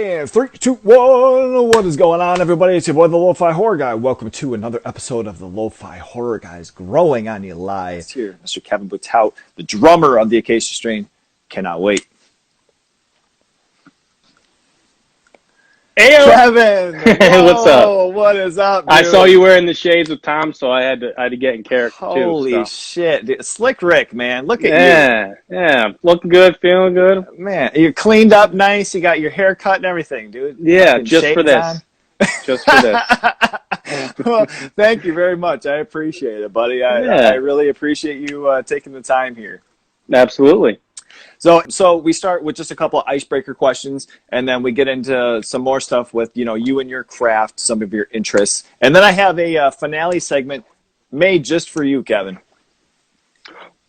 And 3, 2, 1, what is going on, everybody? It's your boy, the Lo-Fi Horror Guy. Welcome to another episode of the Lo-Fi Horror Guys, growing on you live. It's here, Mr. Kevin Boutot, the drummer of the Acacia Strain. Cannot wait. Ayo! Kevin! What's up? What is up, dude? I saw you wearing the shades with Tom, so I had to get in character too. Holy shit. Dude. Slick Rick, man. Look at you. Yeah. Looking good, feeling good. Man, you're cleaned up nice. You got your hair cut and everything, dude. Yeah, just for this. Just for this. Well, thank you very much. I appreciate it, buddy. I really appreciate you taking the time here. Absolutely. So we start with just a couple of icebreaker questions, and then we get into some more stuff with, you and your craft, some of your interests. And then I have a finale segment made just for you, Kevin.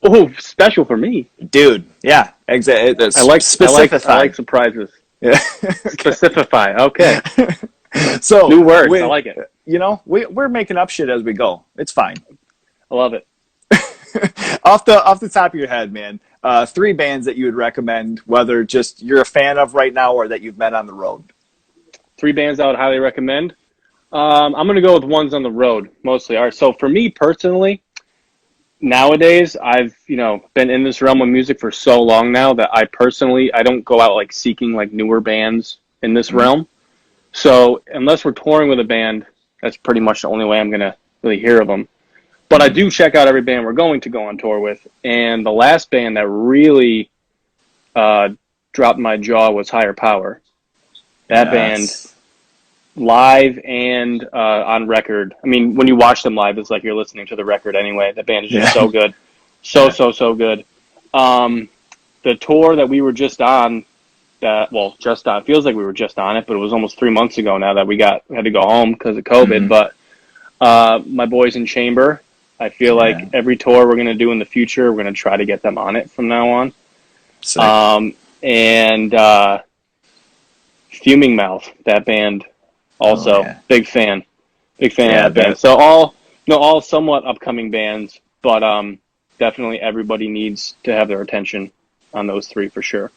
Oh, special for me. Dude, yeah. Exactly. I like surprises. Yeah. Specify, okay. So new words, I like it. We're making up shit as we go. It's fine. I love it. Off the top of your head, man, 3 bands that you would recommend, whether just you're a fan of right now or that you've met on the road. 3 bands I would highly recommend. I'm going to go with ones on the road mostly. All right, so for me personally, nowadays I've been in this realm of music for so long now that I don't go out like seeking like newer bands in this realm. So unless we're touring with a band, that's pretty much the only way I'm going to really hear of them. But I do check out every band we're going to go on tour with. And the last band that really dropped my jaw was Higher Power. That band, live and on record. I mean, when you watch them live, it's like you're listening to the record anyway. That band is just so good. So good. The tour that we were just on, it feels like we were just on it, but it was almost 3 months ago now that we had to go home because of COVID. But my boys in Chamber, I feel like every tour we're going to do in the future, we're going to try to get them on it from now on. And Fuming Mouth, that band, also big fan of that band. So all somewhat upcoming bands, but definitely everybody needs to have their attention on those 3 for sure.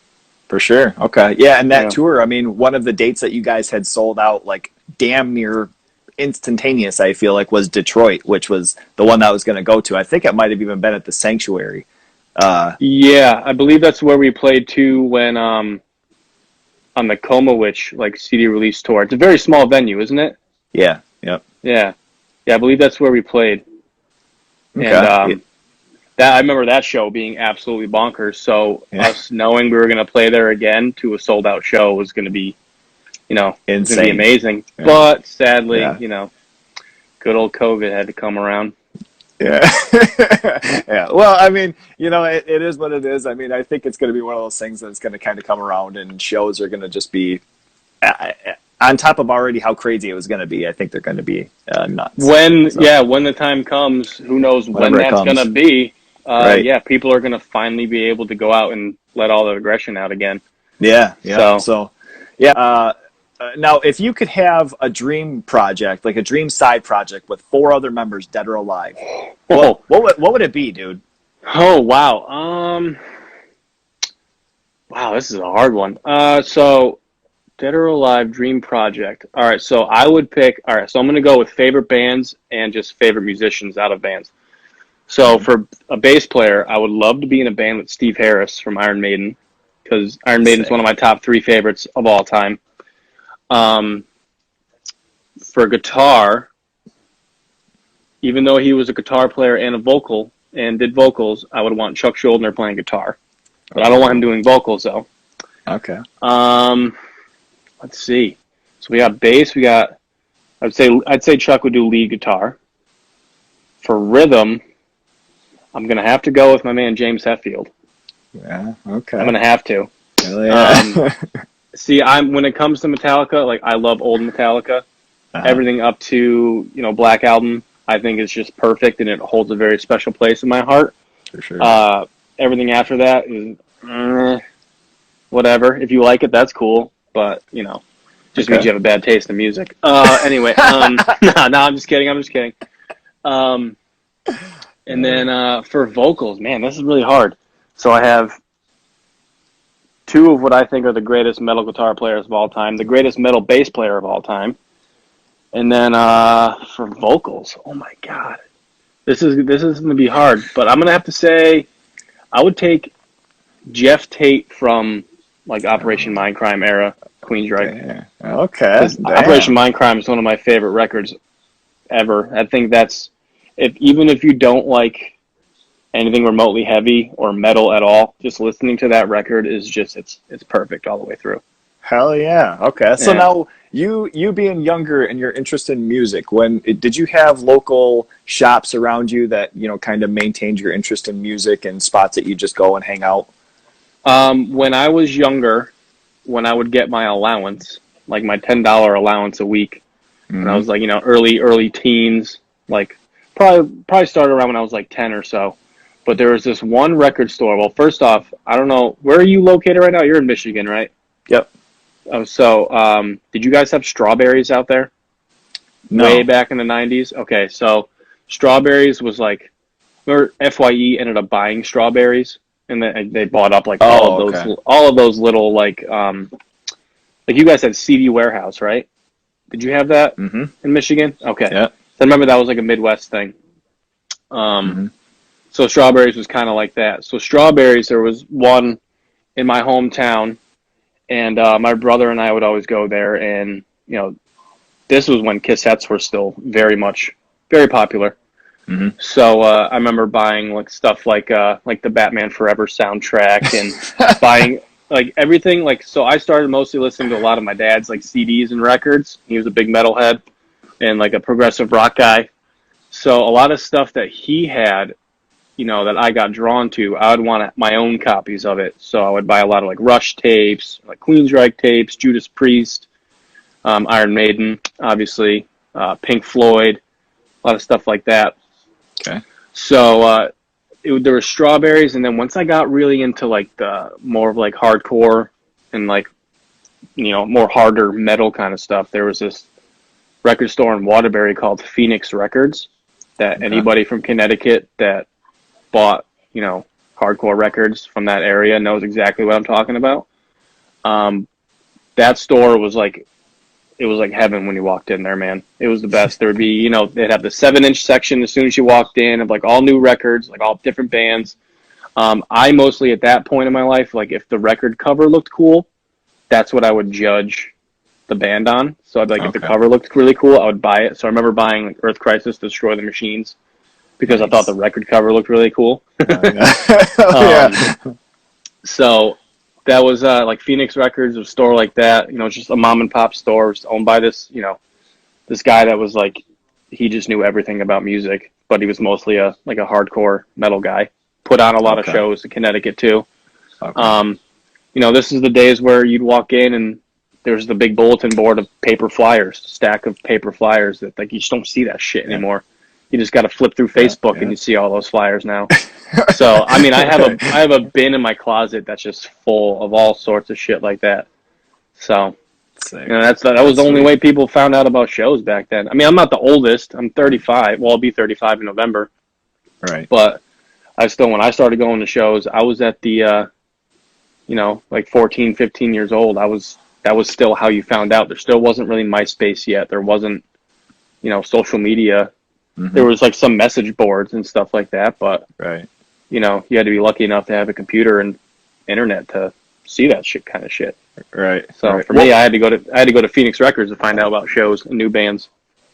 For sure. Okay. Yeah, and that tour, I mean, one of the dates that you guys had sold out like damn near instantaneous, I feel like, was Detroit, which was the one that I was going to go to. I think it might have even been at the Sanctuary. Yeah, I believe that's where we played too when on the Coma Witch CD release tour. It's a very small venue, isn't it? Yeah. Yep. Yeah. I believe that's where we played. Okay. And I remember that show being absolutely bonkers. So us knowing we were going to play there again to a sold out show was going to be insane. It's going to be amazing. Yeah. But sadly, good old COVID had to come around. Yeah. Yeah. Well, I mean, it is what it is. I mean, I think it's going to be one of those things that's going to kind of come around, and shows are going to just be on top of already how crazy it was going to be. I think they're going to be nuts. When the time comes, who knows when that's going to be. People are going to finally be able to go out and let all the aggression out again. Yeah. Now, if you could have a dream project, like a dream side project with 4 other members, dead or alive, what would it be, dude? Oh, wow. Wow, this is a hard one. So, dead or alive, dream project. All right, so I would pick. All right, so I'm going to go with favorite bands and just favorite musicians out of bands. So, for a bass player, I would love to be in a band with Steve Harris from Iron Maiden, because Iron Maiden is one of my top 3 favorites of all time. For guitar, even though he was a guitar player and did vocals, I would want Chuck Schuldiner playing guitar, but I don't want him doing vocals though. Okay. Let's see. So we got bass. I'd say Chuck would do lead guitar. For rhythm, I'm gonna have to go with my man James Hetfield. Yeah. Okay. I'm gonna have to. Hell yeah. See, when it comes to Metallica, I love old Metallica. Everything up to Black Album, I think is just perfect, and it holds a very special place in my heart. For sure. Everything after that is whatever. If you like it, that's cool, but just means you have a bad taste in music. Anyway, no, I'm just kidding. And then for vocals, man, this is really hard. So I have two of what I think are the greatest metal guitar players of all time, the greatest metal bass player of all time, and then for vocals, oh my god, this is going to be hard, but I'm going to have to say I would take Jeff Tate from like Operation Mindcrime era, Queensryche. Yeah. Okay. Because Operation Mindcrime is one of my favorite records ever. I think that's even if you don't like anything remotely heavy or metal at all, just listening to that record is just it's perfect all the way through. Hell yeah. Okay. So Yeah. now you being younger and your interest in music, did you have local shops around you that, kind of maintained your interest in music and spots that you just go and hang out? When I was younger, when I would get my allowance, like my $10 allowance a week, when I was like, early teens, like probably started around when I was like 10 or so. But there was this one record store. Well, first off, I don't know, where are you located right now? You're in Michigan, right? Yep. Oh, so did you guys have Strawberries out there? No. Way back in the 90s? Okay, so Strawberries was like, remember FYE ended up buying Strawberries, and they bought up like all of those little like you guys had CD Warehouse, right? Did you have that in Michigan? Okay. Yeah. So I remember that was like a Midwest thing. So Strawberries was kind of like that. So Strawberries, there was one in my hometown, and my brother and I would always go there, and this was when cassettes were still very popular. So I remember buying like stuff like the Batman Forever soundtrack and buying like everything. Like, so I started mostly listening to a lot of my dad's like CDs and records. He was a big metalhead and like a progressive rock guy. So a lot of stuff that he had, that I got drawn to, I would want my own copies of it. So I would buy a lot of like Rush tapes, like Queensryche tapes, Judas Priest, Iron Maiden, obviously, Pink Floyd, a lot of stuff like that. Okay. So there were Strawberries, and then once I got really into like the more of like hardcore and like more harder metal kind of stuff, there was this record store in Waterbury called Phoenix Records that anybody from Connecticut that bought hardcore records from that area knows exactly what I'm talking about. That store was like, it was like heaven when you walked in there, man. It was the best. There would be, they'd have the 7-inch section as soon as you walked in of like all new records, like all different bands. I mostly at that point in my life, like if the record cover looked cool, that's what I would judge the band on. So I'd like, if the cover looked really cool, I would buy it. So I remember buying like Earth Crisis, Destroy the Machines, because I thought the record cover looked really cool. So that was like Phoenix Records, a store like that. It's just a mom and pop store. It was owned by this, this guy that was like, he just knew everything about music, but he was mostly a hardcore metal guy. Put on a lot of shows in Connecticut too. This is the days where you'd walk in and there's the big bulletin board of paper flyers, stack of paper flyers that like you just don't see that shit anymore. You just got to flip through Facebook and you see all those flyers now. So, I mean, I have a bin in my closet that's just full of all sorts of shit like that. So, that was the only way people found out about shows back then. I mean, I'm not the oldest. I'm 35. Well, I'll be 35 in November. Right. But when I started going to shows, I was at the, like 14, 15 years old. That was still how you found out. There still wasn't really MySpace yet. There wasn't, social media. There was like some message boards and stuff like that, but you had to be lucky enough to have a computer and internet to see that kind of shit. Right. So for me, I had to go to Phoenix Records to find out about shows and new bands.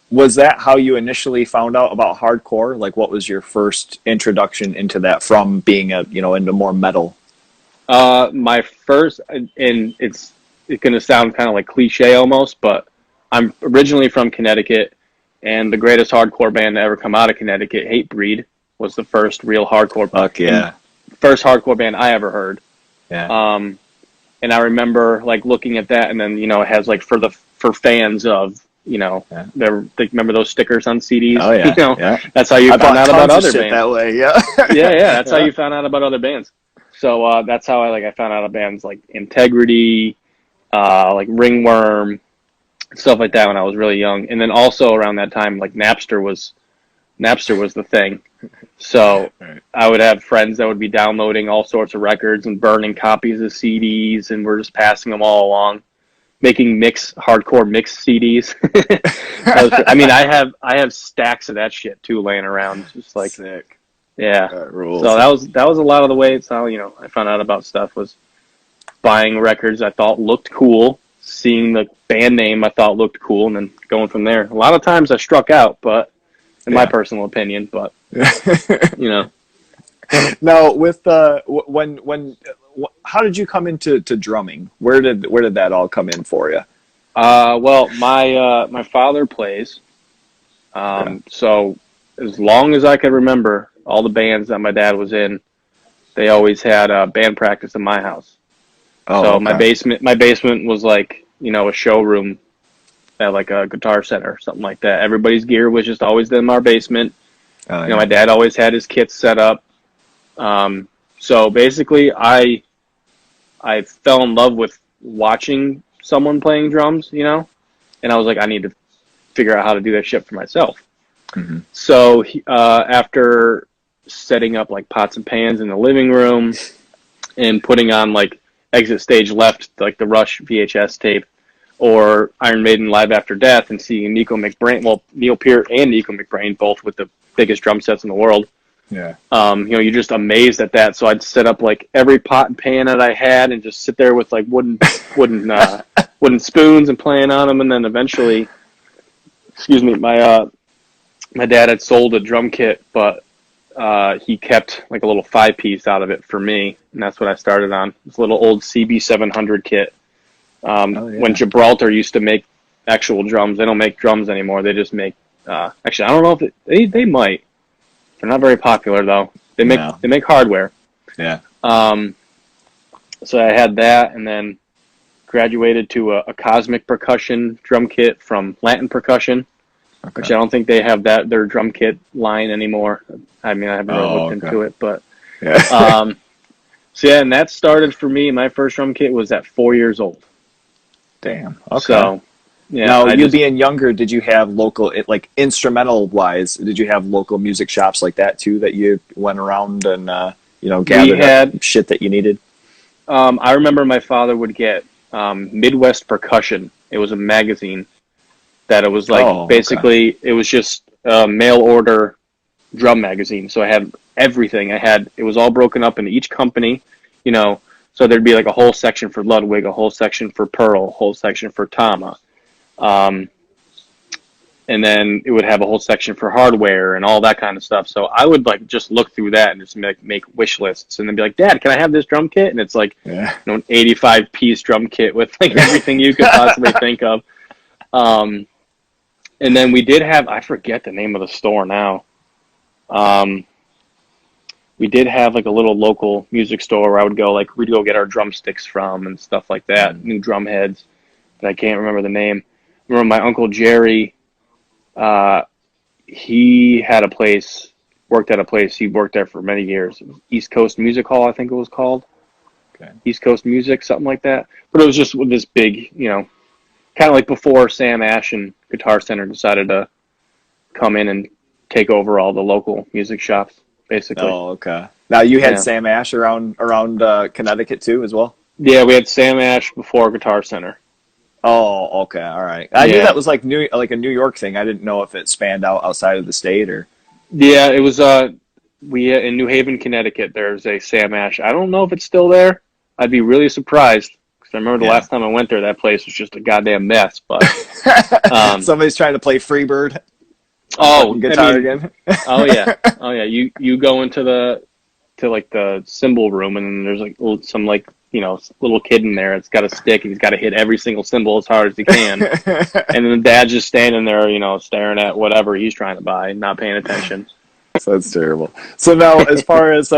Was that how you initially found out about hardcore? Like, what was your first introduction into that from being into more metal? My first, and it's going to sound kind of like cliche almost, but I'm originally from Connecticut. And the greatest hardcore band to ever come out of Connecticut, Hatebreed, was the first real hardcore. Fuck yeah! First hardcore band I ever heard. Yeah. And I remember like looking at that, and then it has like for fans of remember those stickers on CDs. Oh yeah. That's how you found out about other bands. That way, yeah. yeah. That's how you found out about other bands. So that's how I found out of bands like Integrity, like Ringworm. Stuff like that when I was really young. And then also around that time, like Napster was the thing. So Right. I would have friends that would be downloading all sorts of records and burning copies of CDs, and we're just passing them all along, making hardcore mix CDs. I mean, I have stacks of that shit too laying around. Just like, Sick. yeah. That So rules. that was a lot of the way it's how I found out about stuff was buying records I thought looked cool, seeing the band name I thought looked cool, and then going from there. A lot of times I struck out, but in my Yeah. personal opinion, but you know. Now, with how did you come into drumming? Where did that all come in for you? Well, my father plays. Okay. So as long as I could remember, all the bands that my dad was in, they always had band practice in my house. Oh, So okay. my basement was like a showroom at like a guitar center or something like that. Everybody's gear was just always in our basement. Oh, My yeah. dad always had his kits set up. Um, so basically, I fell in love with watching someone playing drums, and I was like, I need to figure out how to do that shit for myself. Hmm. So after setting up like pots and pans in the living room and putting on like Exit Stage Left, like the Rush VHS tape, or Iron Maiden Live After Death, and seeing Neil Peart and Nico McBrain, both with the biggest drum sets in the world. Yeah. You're just amazed at that. So I'd set up like every pot and pan that I had, and just sit there with like wooden spoons and playing on them, and then eventually, excuse me, my dad had sold a drum kit, but he kept like a little 5-piece out of it for me, and that's what I started on. This little old CB700 kit. Oh, When yeah. Gibraltar used to make actual drums, they don't make drums anymore. They just make. Actually, I don't know if they might. They're not very popular though. They make No. they make hardware. Yeah. Um, so I had that, and then graduated to a cosmic percussion drum kit from Latin Percussion, which Okay. I don't think they have their drum kit line anymore. I mean, I haven't really Oh, looked okay. into it, but Yeah. um, so yeah, and that started for me. My first drum kit was at 4 years old. Damn. Okay. So yeah, Now, I you just being younger, did you have like instrumental wise? Did you have local music shops like that too that you went around and we gathered up had. shit that you needed? I remember my father would get Midwest Percussion. It was a magazine that it was like Oh, okay. basically it was just a mail order drum magazine. So I had everything. It was all broken up into each company, you know. So there'd be like a whole section for Ludwig, a whole section for Pearl, a whole section for Tama, um, and then it would have a whole section for hardware and all that kind of stuff. So I would like just look through that and just make wish lists, and then be like, Dad, can I have this drum kit? And it's like Yeah. an 85-piece drum kit with like everything you could possibly think of. Um, and then we did have, I forget the name of the store now. Um, we did have like a little local music store where I would go, like we'd go get our drumsticks from and stuff like that, Mm. new drum heads, but I can't remember the name. I remember my Uncle Jerry, uh, he had a place, worked at a place, he worked there for many years. East Coast Music Hall, I think it was called. Okay. East Coast Music, something like that. But it was just this big, kind of like before Sam Ash and Guitar Center decided to come in and take over all the local music shops, basically. Oh, okay. Now you had Yeah. Sam Ash around Connecticut too, as well. Yeah, we had Sam Ash before Guitar Center. Oh, okay, all right. I knew Yeah. that was like a New York thing. I didn't know if it spanned out outside of the state or. Yeah, it was we in New Haven, Connecticut, there's a Sam Ash. I don't know if it's still there. I'd be really surprised because I remember the Yeah. last time I went there, that place was just a goddamn mess. But um, Somebody's trying to play Freebird on oh, fucking I guitar mean, again. oh yeah, oh yeah. You go into like the cymbal room, and then there's like some like little kid in there. It's got a stick, and he's got to hit every single cymbal as hard as he can. And then the dad's just standing there, staring at whatever he's trying to buy, not paying attention. So that's terrible. So now, as far as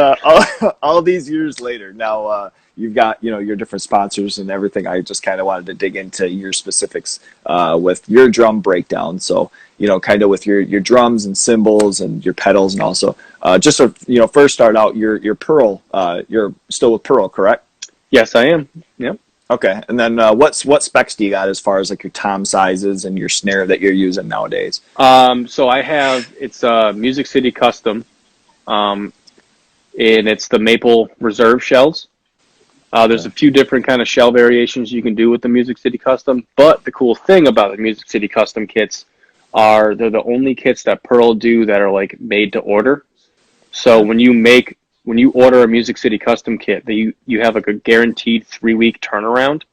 all these years later, now you've got your different sponsors and everything. I just kind of wanted to dig into your specifics with your drum breakdown. So kind of with your drums and cymbals and your pedals, and also just so first start out your Pearl. You're still with Pearl, correct? Yes, I am. Yep. Okay, and then what specs do you got as far as like your tom sizes and your snare that you're using nowadays? So it's a Music City Custom. and it's the maple reserve shells. There's a few different kind of shell variations you can do with the Music City Custom, but the cool thing about the Music City Custom kits are they're the only kits that Pearl do that are like made to order. So when you order a Music City Custom kit, you have like a guaranteed 3-week turnaround.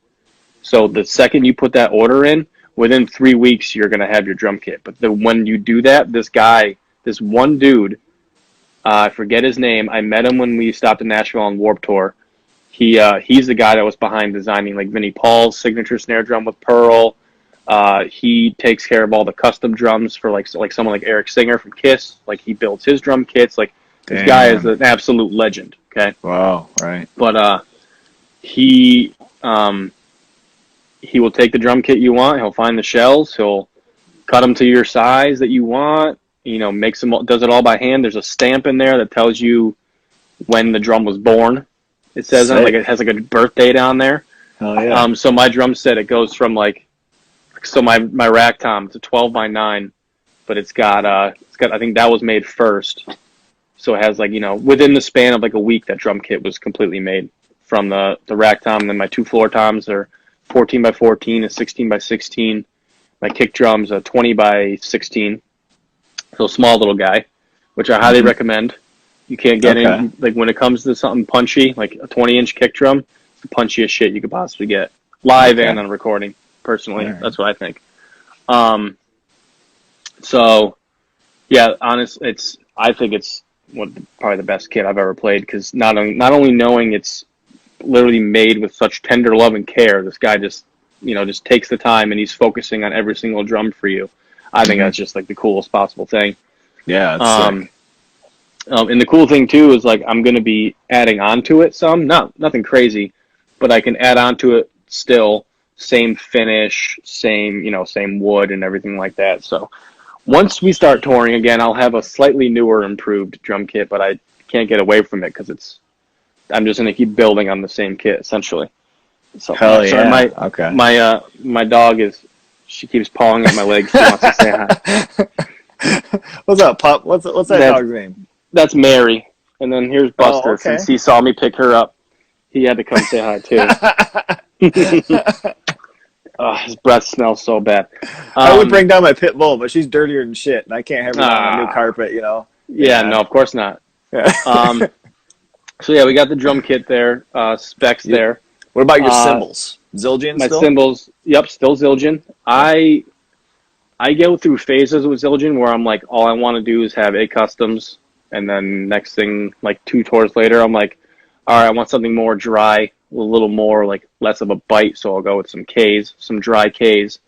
So the second you put that order in, within 3 weeks you're gonna have your drum kit. But when you do that, this one dude, I forget his name. I met him when we stopped in Nashville on Warped Tour. He's the guy that was behind designing like Vinnie Paul's signature snare drum with Pearl. He takes care of all the custom drums for like someone like Eric Singer from Kiss. Like he builds his drum kits. Like this guy is an absolute legend. Okay. Wow. Right. But he will take the drum kit you want. He'll find the shells. He'll cut them to your size that you want. You know, makes them, does it all by hand. There's a stamp in there that tells you when the drum was born. It says on it, like it has like a birth date on there. Oh yeah. So my drum set, it goes from like, so my rack tom, it's a 12x9, but it's got I think that was made first. So it has like, you know, within the span of like a week, that drum kit was completely made from the rack tom. And then my 2 floor toms are 14x14 and 16x16. My kick drums are 20x16. So small little guy, which I highly recommend. You can't get in, like when it comes to something punchy, like a 20-inch kick drum, it's the punchiest shit you could possibly get. Live and on recording, personally. Right. That's what I think. So, yeah, honestly, I think it's probably the best kit I've ever played, because not only knowing it's literally made with such tender love and care, this guy just takes the time and he's focusing on every single drum for you. I think that's just like the coolest possible thing. Yeah, it's sick. And the cool thing too is like I'm going to be adding on to it some, nothing crazy, but I can add on to it still, same finish, same wood and everything like that. So once we start touring again, I'll have a slightly newer, improved drum kit, but I can't get away from it because I'm just going to keep building on the same kit essentially. So, hell yeah. Okay. My dog she keeps pawing at my legs. She wants to say hi. What's up, pup? What's that dog's name? That's Mary. And then here's Buster. Since he saw me pick her up, he had to come say hi too. His breath smells so bad. I would bring down my pit bull, but she's dirtier than shit, and I can't have her on a new carpet, you know? Yeah, no, of course not. Yeah. So yeah, we got the drum kit there, specs there. What about your cymbals? Zildjian my still? cymbals, yep, still Zildjian. I go through phases with Zildjian where I'm like, all I want to do is have A customs, and then next thing, like 2 tours later, I'm like, all right, I want something more dry, a little more, like less of a bite, so I'll go with some Ks, some dry Ks.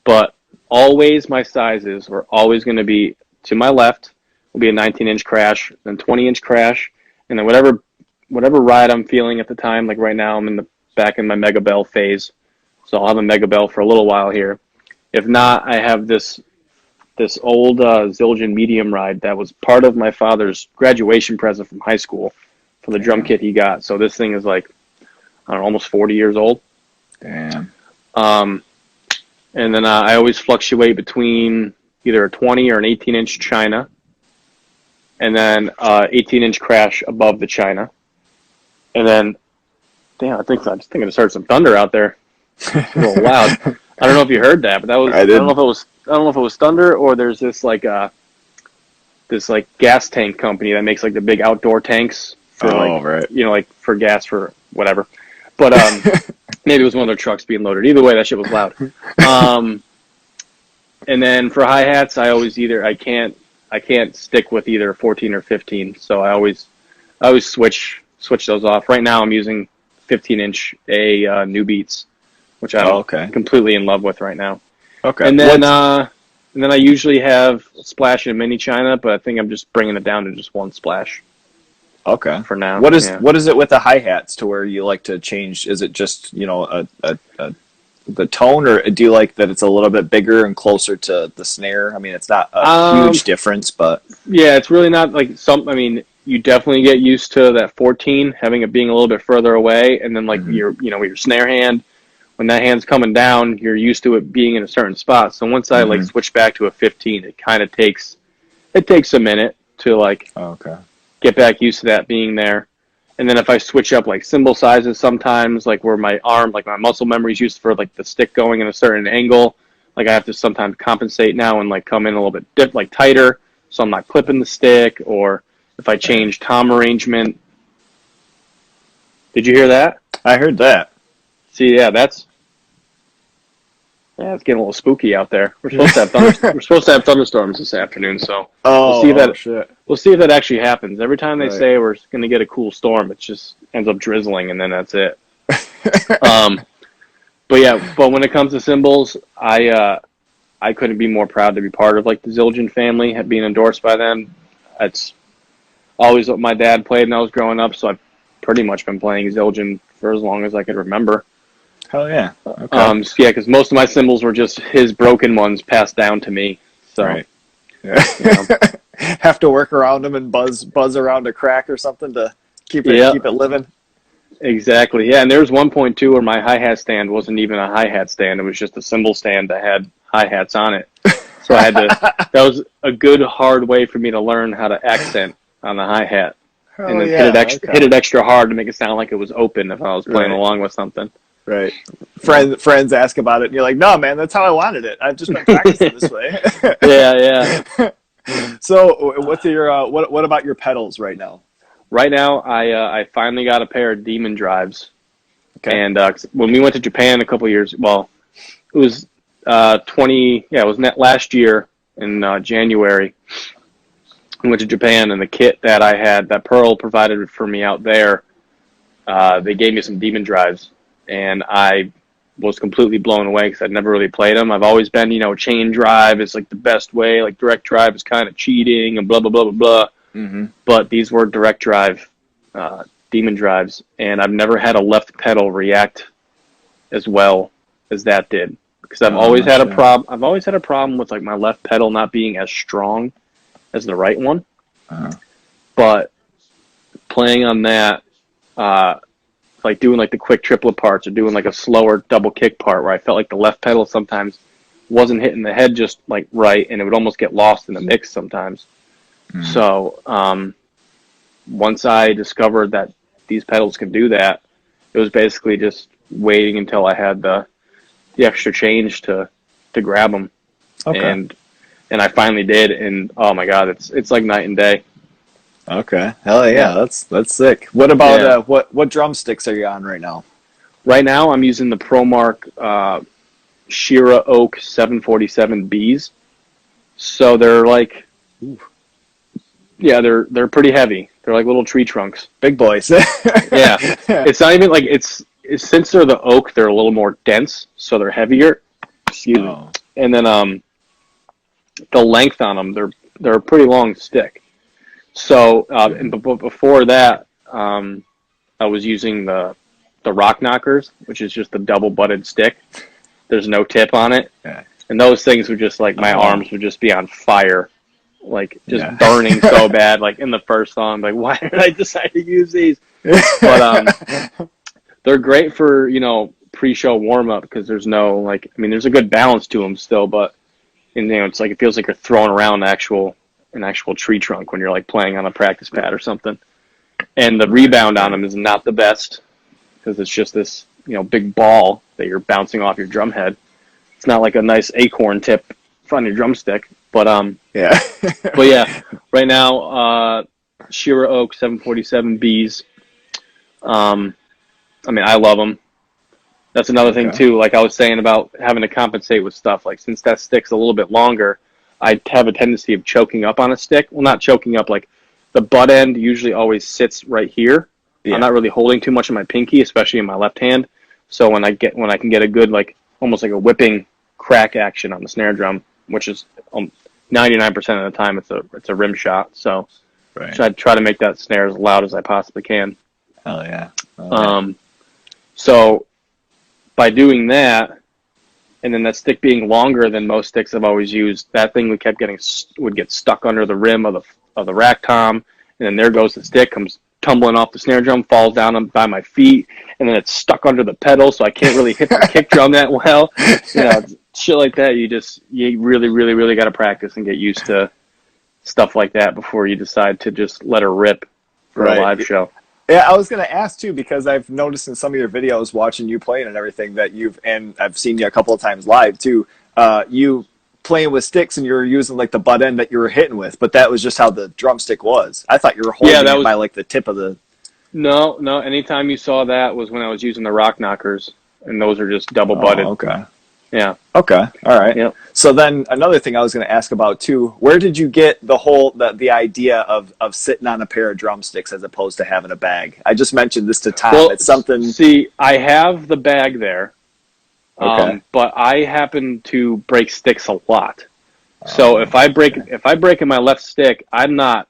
But always my sizes are always going to be, to my left will be a 19-inch crash, then 20-inch crash, and then whatever ride I'm feeling at the time. Like right now I'm back in my Mega Bell phase, so I'll have a Mega Bell for a little while here. If not, I have this old Zildjian medium ride that was part of my father's graduation present from high school for the drum kit he got. So this thing is like, I don't know, almost 40 years old. Damn. And then I always fluctuate between either a 20 or an 18-inch China, and then 18-inch crash above the China. And then, damn, I just think I just heard some thunder out there. It's a little loud. I don't know if you heard that, but that was I don't know if it was thunder, or there's this gas tank company that makes like the big outdoor tanks for like for gas for whatever. But maybe it was one of their trucks being loaded. Either way, that shit was loud. And then for hi-hats, I can't stick with either 14 or 15, so I always switch those off. Right now I'm using 15-inch New Beats, which I'm completely in love with right now. Okay. And then I usually have Splash and Mini China, but I think I'm just bringing it down to just one Splash. Okay. For now. What is it with the hi-hats to where you like to change? Is it just, the tone, or do you like that it's a little bit bigger and closer to the snare? I mean, it's not a huge difference, but yeah, it's really not like you definitely get used to that 14 having it being a little bit further away, and then like with your snare hand, when that hand's coming down, you're used to it being in a certain spot. So once I switch back to a 15, it kind of takes a minute to get back used to that being there. And then if I switch up like cymbal sizes sometimes, like where my arm, like my muscle memory is used for like the stick going in a certain angle, like I have to sometimes compensate now and like come in a little bit like tighter, so I'm not clipping the stick. Or if I change tom arrangement. Did you hear that? I heard that. See, yeah, it's getting a little spooky out there. We're supposed to have we're supposed to have thunderstorms this afternoon, so we'll see if that shit. we'll see if that actually happens. Every time they Right. say we're going to get a cool storm, it just ends up drizzling, and then that's it. But yeah, but when it comes to cymbals, I couldn't be more proud to be part of like the Zildjian family, being endorsed by them. It's always what my dad played when I was growing up, so I've pretty much been playing Zildjian for as long as I could remember. Hell yeah. Okay. Yeah, because most of my cymbals were just his broken ones passed down to me. So, right. Yeah. You know. Have to work around them and buzz around a crack or something to keep it living. Exactly. Yeah, and there was one point too where my hi-hat stand wasn't even a hi-hat stand; it was just a cymbal stand that had hi-hats on it. So I had to. That was a good hard way for me to learn how to accent on the hi-hat, and then hit it extra hard to make it sound like it was open if I was playing along with something. Right. Friends ask about it, and you're like, "No, man, that's how I wanted it. I've just been practicing this way." Yeah. So, what's your what about your pedals right now? Right now, I finally got a pair of Demon drives. Okay. And when we went to Japan a couple years, well, it was it was last year in January. We went to Japan, and the kit that I had, that Pearl provided for me out there, they gave me some Demon drives, and I was completely blown away because I'd never really played them. I've always been, chain drive is like the best way, like direct drive is kind of cheating and blah, blah, blah, blah, blah. Mm-hmm. But these were direct drive Demon drives, and I've never had a left pedal react as well as that did, because I've always had a problem. I've always had a problem with like my left pedal not being as strong as the right one. But playing on that, like doing like the quick triplet parts or doing like a slower double kick part where I felt like the left pedal sometimes wasn't hitting the head just like right, and it would almost get lost in the mix sometimes. So once I discovered that these pedals can do that, it was basically just waiting until I had the extra change to grab them. Okay. And I finally did, and oh my god, it's like night and day. Okay, hell yeah, that's sick. What about what drumsticks are you on right now? Right now, I'm using the ProMark Shira Oak 747Bs. So they're like. Ooh. Yeah, they're pretty heavy. They're like little tree trunks. Big boys. Yeah. It's not even like it's since they're the oak, they're a little more dense, so they're heavier. Excuse me. And then the length on them, they're a pretty long stick. So and before that, I was using the Rock Knockers, which is just a double butted stick. There's no tip on it. Yeah. And those things would just like my arms would just be on fire. Like just burning so bad, like in the first song, like why did I decide to use these? But they're great for pre-show warm up because there's no there's a good balance to them still, but it's like it feels like you're throwing around an actual tree trunk when you're like playing on a practice pad or something. And the rebound on them is not the best because it's just this big ball that you're bouncing off your drum head. It's not like a nice acorn tip on your drumstick. But but yeah, right now, Shira Oak 747Bs. I love them. That's another thing too. Like I was saying about having to compensate with stuff. Like since that stick's a little bit longer, I have a tendency of choking up on a stick. Well, not choking up. Like the butt end usually always sits right here. Yeah. I'm not really holding too much of my pinky, especially in my left hand. So when I can get a good almost like a whipping crack action on the snare drum, which is 99% of the time it's a rim shot. So I try to make that snare as loud as I possibly can. Hell yeah. So by doing that, and then that stick being longer than most sticks I've always used, that thing would get stuck under the rim of the rack tom, and then there goes the stick, comes tumbling off the snare drum, falls down by my feet, and then it's stuck under the pedal, so I can't really hit the kick drum that well. Shit like that. You really, really, really got to practice and get used to stuff like that before you decide to just let her rip for a live show. Yeah, I was going to ask too, because I've noticed in some of your videos, watching you playing and everything, that and I've seen you a couple of times live too. You playing with sticks and you were using like the butt end that you were hitting with, but that was just how the drumstick was. I thought you were holding it by like the tip of the. No. Anytime you saw that was when I was using the rock knockers, and those are just double butted. Oh, okay. Yeah. Okay. All right. Yep. So then another thing I was going to ask about too, where did you get the idea of sitting on a pair of drumsticks as opposed to having a bag? I just mentioned this to Tom. Well, it's something. See, I have the bag there, Okay. but I happen to break sticks a lot. So if I break in my left stick, I'm not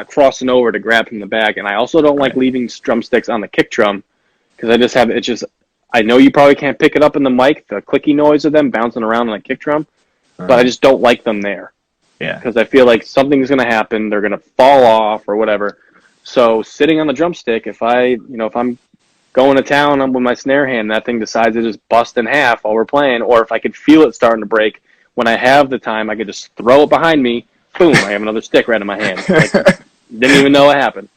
crossing over to grab from the bag, and I also don't like leaving drumsticks on the kick drum because I know you probably can't pick it up in the mic, the clicky noise of them bouncing around on a kick drum, but I just don't like them there. Yeah. Because I feel like something's going to happen, they're going to fall off or whatever. So sitting on the drumstick, if I'm going to town, I'm with my snare hand, that thing decides to just bust in half while we're playing, or if I could feel it starting to break, when I have the time, I could just throw it behind me, boom, I have another stick right in my hand. Like, didn't even know it happened.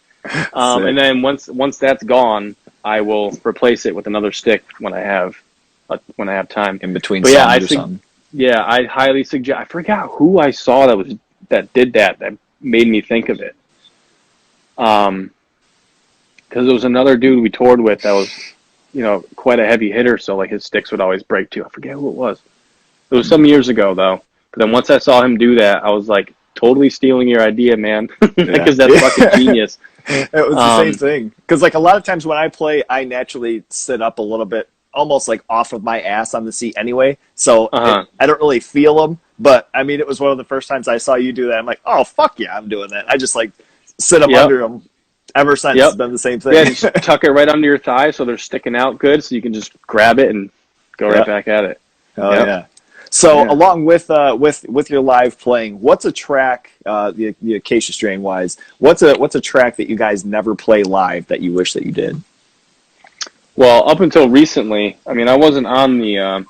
And then once that's gone, I will replace it with another stick when I have time In between but songs or something. Yeah, I highly suggest. I forgot who I saw that did that made me think of it. Because there was another dude we toured with that was, quite a heavy hitter. So like his sticks would always break too. I forget who it was. It was some years ago though. But then once I saw him do that, I was like, totally stealing your idea, man. Because that's fucking genius. It was the same thing. Because like a lot of times when I play, I naturally sit up a little bit, almost like off of my ass on the seat anyway. So I don't really feel them. But I mean, it was one of the first times I saw you do that. I'm like, oh, fuck yeah, I'm doing that. I just like sit up under them. Ever since, it's been the same thing. Yeah, just tuck it right under your thigh so they're sticking out good, so you can just grab it and go right back at it. Oh yeah. So along with your live playing, what's a track the Acacia Strain wise? What's a track that you guys never play live that you wish that you did? Well, up until recently, I mean, I wasn't on the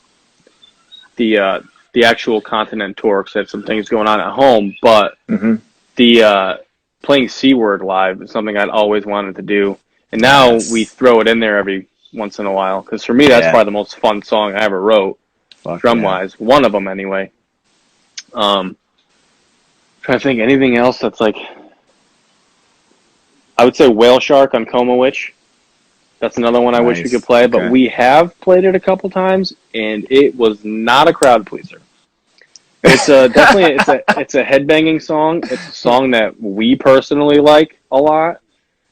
actual continent tour because I had some things going on at home, but the playing C-Word live is something I'd always wanted to do, and now we throw it in there every once in a while because for me that's probably the most fun song I ever wrote. Drum wise, one of them anyway. Trying to think anything else that's like, I would say Whale Shark on Coma Witch. That's another one I wish we could play, but we have played it a couple times, and it was not a crowd pleaser. It's definitely it's a headbanging song. It's a song that we personally like a lot.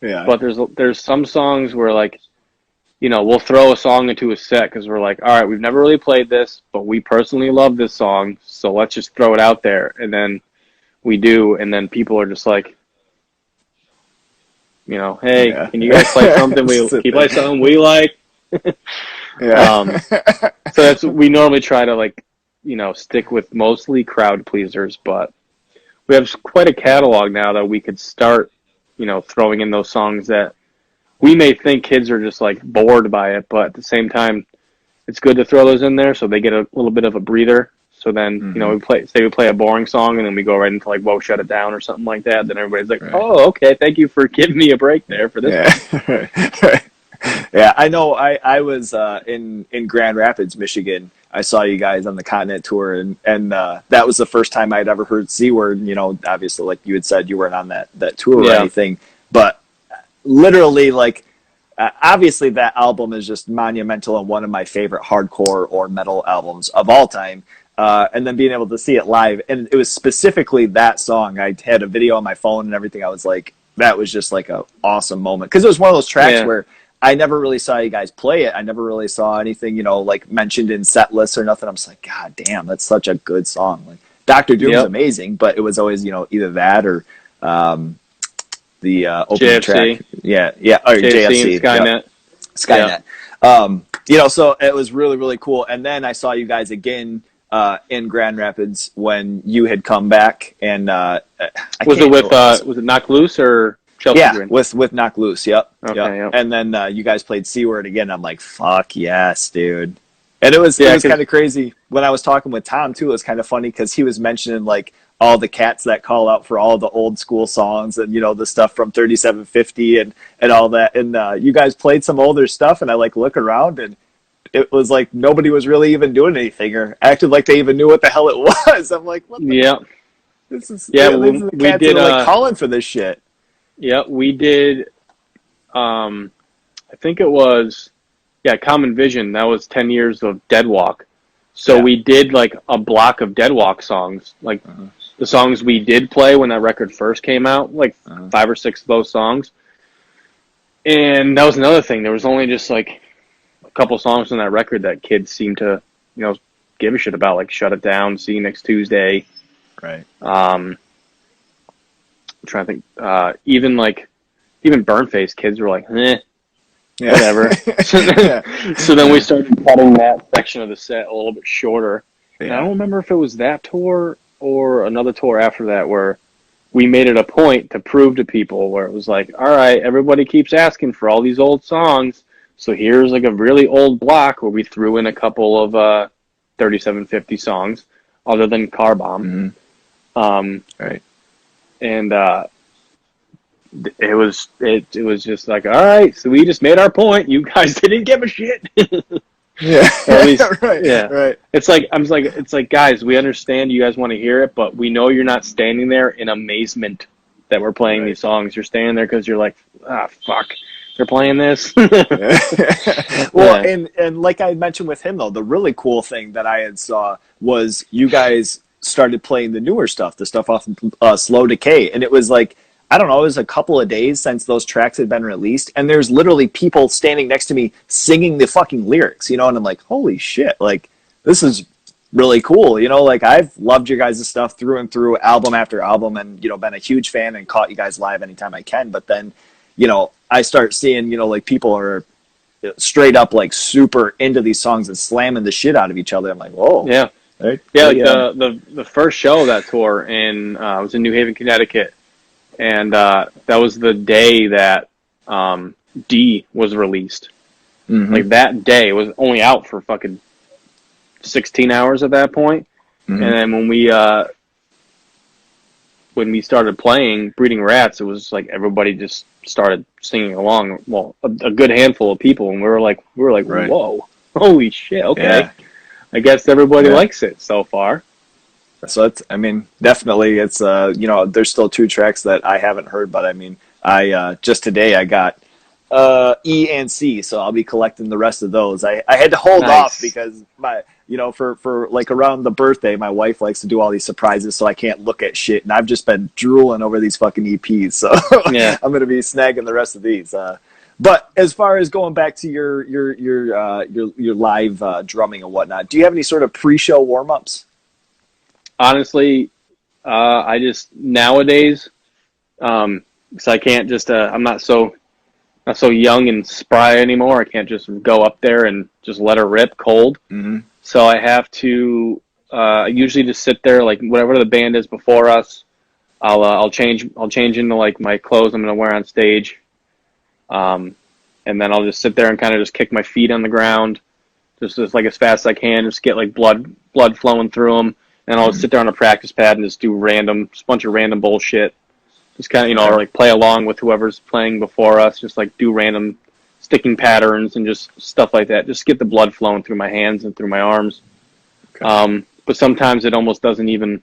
Yeah. But there's some songs where like, we'll throw a song into a set because we're like, all right, we've never really played this, but we personally love this song, so let's just throw it out there. And then we do, and then people are just like, hey, can you guys play something? Can you play something we like? So we normally try to like, stick with mostly crowd pleasers, but we have quite a catalog now that we could start, throwing in those songs that we may think kids are just like bored by it, but at the same time, it's good to throw those in there so they get a little bit of a breather. So then, we play a boring song and then we go right into like, whoa, shut it down or something like that. Then everybody's like, oh, okay, thank you for giving me a break there for this. Yeah, I know. I was in Grand Rapids, Michigan. I saw you guys on the Continent tour, and that was the first time I'd ever heard C-Word. Obviously, like you had said, you weren't on that tour or anything, but literally, like, obviously that album is just monumental and one of my favorite hardcore or metal albums of all time. And then being able to see it live, and it was specifically that song. I had a video on my phone and everything. I was like, that was just like a awesome moment because it was one of those tracks where I never really saw you guys play it. I never really saw anything, like mentioned in set lists or nothing. I'm just like, God damn, that's such a good song. Like Dr. Doom's amazing, but it was always, either that or the opening track. Yeah, or JFC and Skynet. Skynet. So it was really, really cool. And then I saw you guys again in Grand Rapids when you had come back, and was it Knock Loose or Chelsea Grin? with Knock Loose. Yep. Okay. Yep. And then you guys played C-Word again. I'm like, fuck yes, dude. And it was Yeah, kind because of crazy when I was talking with Tom too. It was kind of funny because he was mentioning like all the cats that call out for all the old school songs and the stuff from 3750 and all that. And you guys played some older stuff, and I like look around and it was like nobody was really even doing anything or acted like they even knew what the hell it was. I'm like, what the? yeah, yeah, These are the we cats that did. are like calling for this shit. Yeah, we did. I think it was, yeah, Common Vision. That was 10 years of Deadwalk. So Yeah. we did like a block of Deadwalk songs, like the songs we did play when that record first came out, like 5 or 6 of those songs. And that was another thing. There was only just like a couple songs on that record that kids seemed to, give a shit about, like Shut It Down, See You Next Tuesday. Right. I'm trying to think, even Burn Face kids were like, Yeah. whatever. Yeah. So then we started cutting that section of the set a little bit shorter. And I Yeah. don't remember if it was that tour or another tour after that where we made it a point to prove to people where it was like, all right, everybody keeps asking for all these old songs. So here's like a really old block where we threw in a couple of 3750 songs other than Car Bomb. Right. And it was just like, all right, so we just made our point. You guys didn't give a shit. Yeah. Or at least, Right. yeah. Right. It's like, guys, we understand you guys want to hear it, but we know you're not standing there in amazement that we're playing these songs. You're standing there because you're like, fuck, they're playing this. Well, and like I mentioned with him though, the really cool thing that I had saw was you guys started playing the newer stuff, the stuff off Slow Decay, and it was like, I don't know, it was a couple of days since those tracks had been released, and there's literally people standing next to me singing the fucking lyrics, and I'm like, holy shit, like this is really cool, like I've loved your guys' stuff through and through, album after album, and been a huge fan and caught you guys live anytime I can, but then I start seeing like people are straight up like super into these songs and slamming the shit out of each other. I'm like, whoa. Yeah. Right? Yeah, like the first show of that tour was in New Haven, Connecticut. And that was the day that D was released. Mm-hmm. Like that day, it was only out for fucking 16 hours at that point. Mm-hmm. And then when we started playing Breeding Rats, it was like everybody just started singing along. Well, a good handful of people, and we were like, Right. whoa, holy shit, okay. Yeah. I guess everybody likes it so far. So it's, definitely it's, there's still 2 tracks that I haven't heard, but I just today I got E and C, so I'll be collecting the rest of those. I had to hold off because my, for like around the birthday, my wife likes to do all these surprises, so I can't look at shit, and I've just been drooling over these fucking EPs, so Yeah. I'm going to be snagging the rest of these. But as far as going back to your live drumming and whatnot, do you have any sort of pre-show warm-ups? Honestly, I just nowadays, because I can't just, I'm not so young and spry anymore. I can't just go up there and just let her rip cold. Mm-hmm. So I have to usually just sit there, like whatever the band is before us. I'll change into like my clothes I'm gonna wear on stage, and then I'll just sit there and kind of just kick my feet on the ground, just like as fast as I can, just get like blood flowing through them. And I'll sit there on a practice pad and just do just a bunch of random bullshit. Just kind of, or like play along with whoever's playing before us. Just like do random sticking patterns and just stuff like that. Just get the blood flowing through my hands and through my arms. Okay. But sometimes it almost doesn't even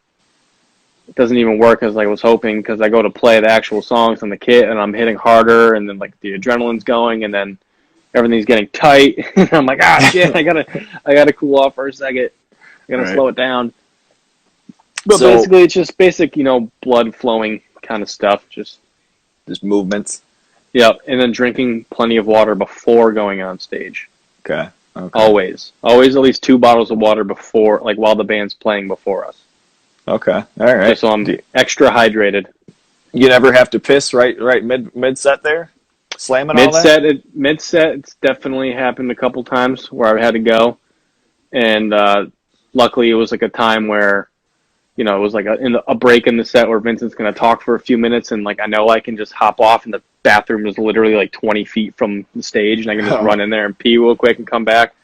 work as I was hoping, because I go to play the actual songs on the kit and I'm hitting harder, and then like the adrenaline's going, and then everything's getting tight. And I'm like, shit, I gotta cool off for a second. I gotta slow it down. But basically, it's just basic, blood flowing kind of stuff. Just movements. Yep, and then drinking plenty of water before going on stage. Okay. Always at least 2 bottles of water before, like while the band's playing before us. Okay. All right. Just so I'm extra hydrated. You never have to piss right mid set there, slamming all that. Mid set, it's definitely happened a couple times where I've had to go, and luckily it was like a time where, it was like a break in the set where Vincent's going to talk for a few minutes, and like I know I can just hop off, and the bathroom is literally like 20 feet from the stage, and I can just run in there and pee real quick and come back.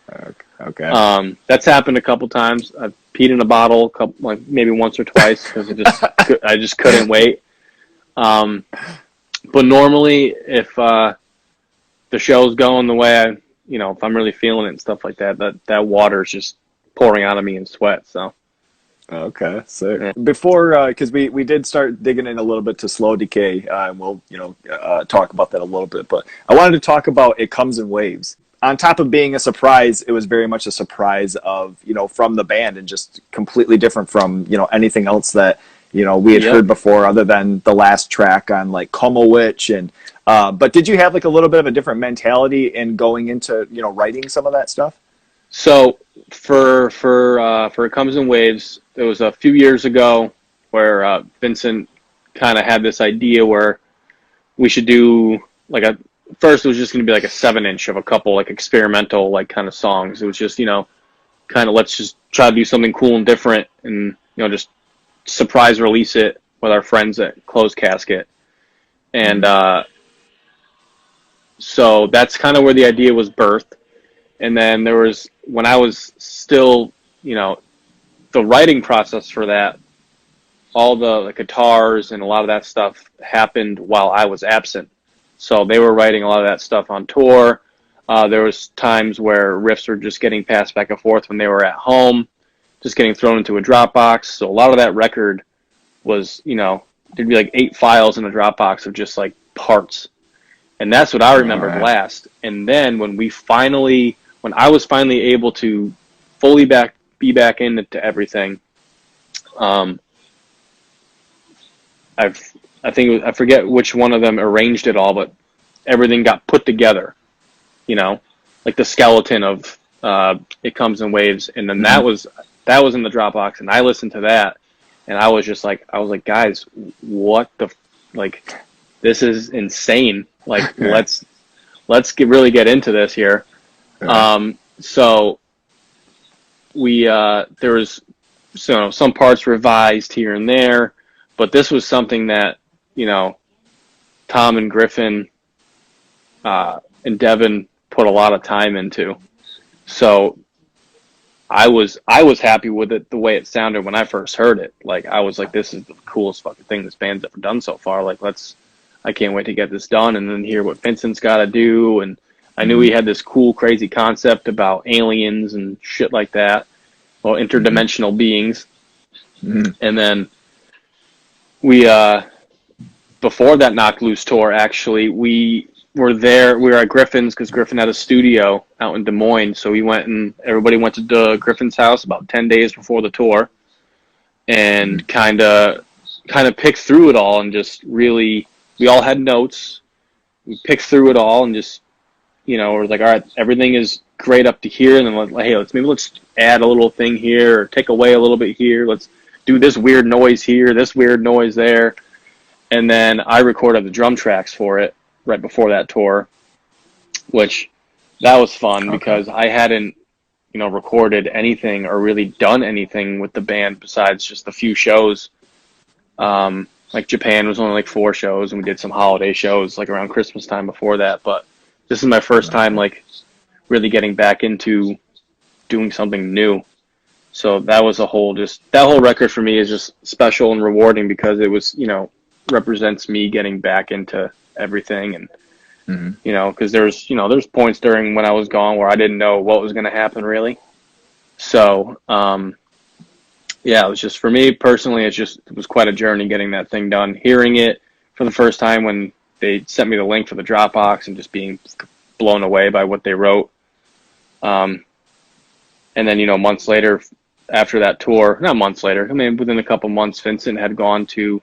Okay. That's happened a couple times. I've peed in a bottle, like maybe once or twice, because I just couldn't wait. But normally, if the show's going the way if I'm really feeling it and stuff like that, that water's just pouring out of me in sweat. So Okay, sick. yeah. Before, because we did start digging in a little bit to slow decay, and we'll talk about that a little bit. But I wanted to talk about It Comes in Waves. On top of being a surprise, it was very much a surprise of from the band and just completely different from anything else that we had Yep. heard before, other than the last track on like Como Witch and. But did you have like a little bit of a different mentality in going into writing some of that stuff? So for It Comes in Waves, it was a few years ago where Vincent kind of had this idea where we should do like a first it was just going to be like a 7-inch of a couple like experimental like kind of songs. It was just kind of let's just try to do something cool and different and just surprise release it with our friends at Closed Casket. And so that's kind of where the idea was birthed. And then there was when I was still the writing process for that, all the guitars and a lot of that stuff happened while I was absent. So they were writing a lot of that stuff on tour. There was times where riffs were just getting passed back and forth when they were at home, just getting thrown into a Dropbox. So a lot of that record was, there'd be like 8 files in a Dropbox of just like parts. And that's what I remembered last. And then when I was finally able to fully be back into everything, I forget which one of them arranged it all, but everything got put together, like the skeleton of It Comes in Waves, and then that was in the Dropbox, and I listened to that, and I was guys, what this is insane. Like let's really get into this here. So we there was some parts revised here and there, but this was something that Tom and Griffin and Devin put a lot of time into. So I was happy with it the way it sounded when I first heard it. Like I was like, this is the coolest fucking thing this band's ever done so far. Like I can't wait to get this done and then hear what Vincent's got to do. And I knew he had this cool, crazy concept about aliens and shit like that. Well, interdimensional beings. And then we, before that Knocked Loose tour, actually, we were at Griffin's because Griffin had a studio out in Des Moines. So everybody went to Griffin's house about 10 days before the tour and kind of picked through it all and just really, we all had notes. We picked through it all and just, we're like, all right, everything is great up to here. And then let's add a little thing here or take away a little bit here. Let's do this weird noise here, this weird noise there. And then I recorded the drum tracks for it right before that tour, which that was fun because I hadn't, recorded anything or really done anything with the band besides just a few shows. Like Japan was only like 4 shows and we did some holiday shows like around Christmas time before that. But this is my first time like really getting back into doing something new. So that was that whole record for me is just special and rewarding because it was, represents me getting back into everything. And, because there's points during when I was gone where I didn't know what was going to happen really. So, yeah, it was just for me personally, it was quite a journey getting that thing done. Hearing it for the first time when they sent me the link for the Dropbox and just being blown away by what they wrote. And then, months later, after that tour, not months later, within a couple months, Vincent had gone to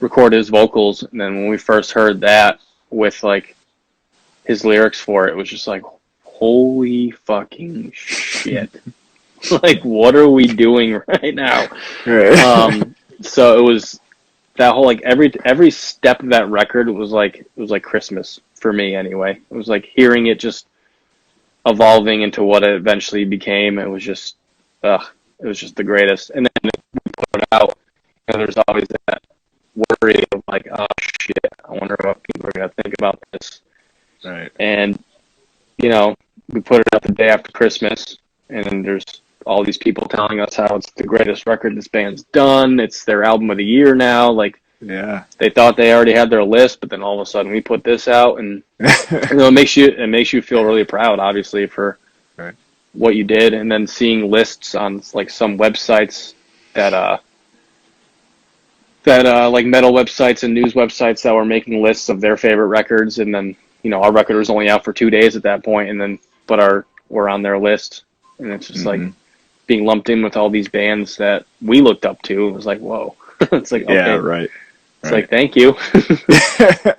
record his vocals. And then when we first heard that with like his lyrics for it, it was just like, holy fucking shit. Like, what are we doing right now? Right. So it was that whole, like every step of that record was like Christmas for me anyway. It was like hearing it just evolving into what it eventually became. It was just the greatest. And then we put it out, there's always that worry of like, oh shit, I wonder what people are going to think about this. Right. And, we put it out the day after Christmas. and then there's all these people telling us how it's the greatest record this band's done. It's their album of the year now. Like, Yeah. they thought they already had their list, but then all of a sudden we put this out, and it makes you feel really proud, obviously, for Right. what you did. And then seeing lists on like some websites that like metal websites and news websites that were making lists of their favorite records, and then our record was only out for 2 days at that point, and then we're on their list, and it's just like being lumped in with all these bands that we looked up to. It was like, whoa. It's like, okay. Yeah, right. It's like, thank you.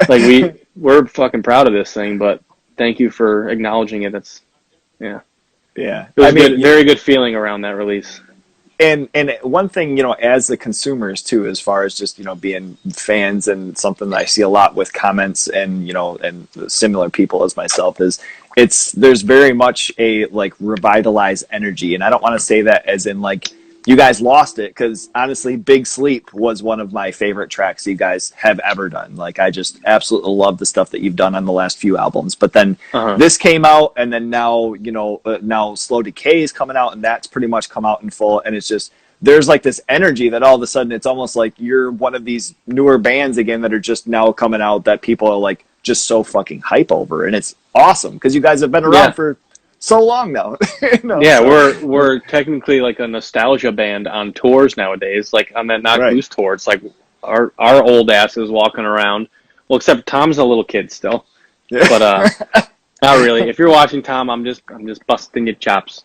Like, we're fucking proud of this thing, but thank you for acknowledging it. That's, yeah. Yeah. It was very good feeling around that release. And one thing, as the consumers too, as far as just, being fans, and something that I see a lot with comments and, and similar people as myself, is there's very much a like revitalized energy. And I don't want to say that as in like you guys lost it, because honestly, Big Sleep was one of my favorite tracks you guys have ever done. Like, I just absolutely love the stuff that you've done on the last few albums. But then this came out, and then now, now Slow Decay is coming out, and that's pretty much come out in full. And it's just, there's like this energy that all of a sudden it's almost like you're one of these newer bands again that are just now coming out that people are like just so fucking hype over. And it's awesome, because you guys have been around for so long now. We're technically like a nostalgia band on tours nowadays, like on that Not Goose tour. It's like our old asses walking around. Well, except Tom's a little kid still, but not really. If you're watching, Tom, I'm just busting your chops.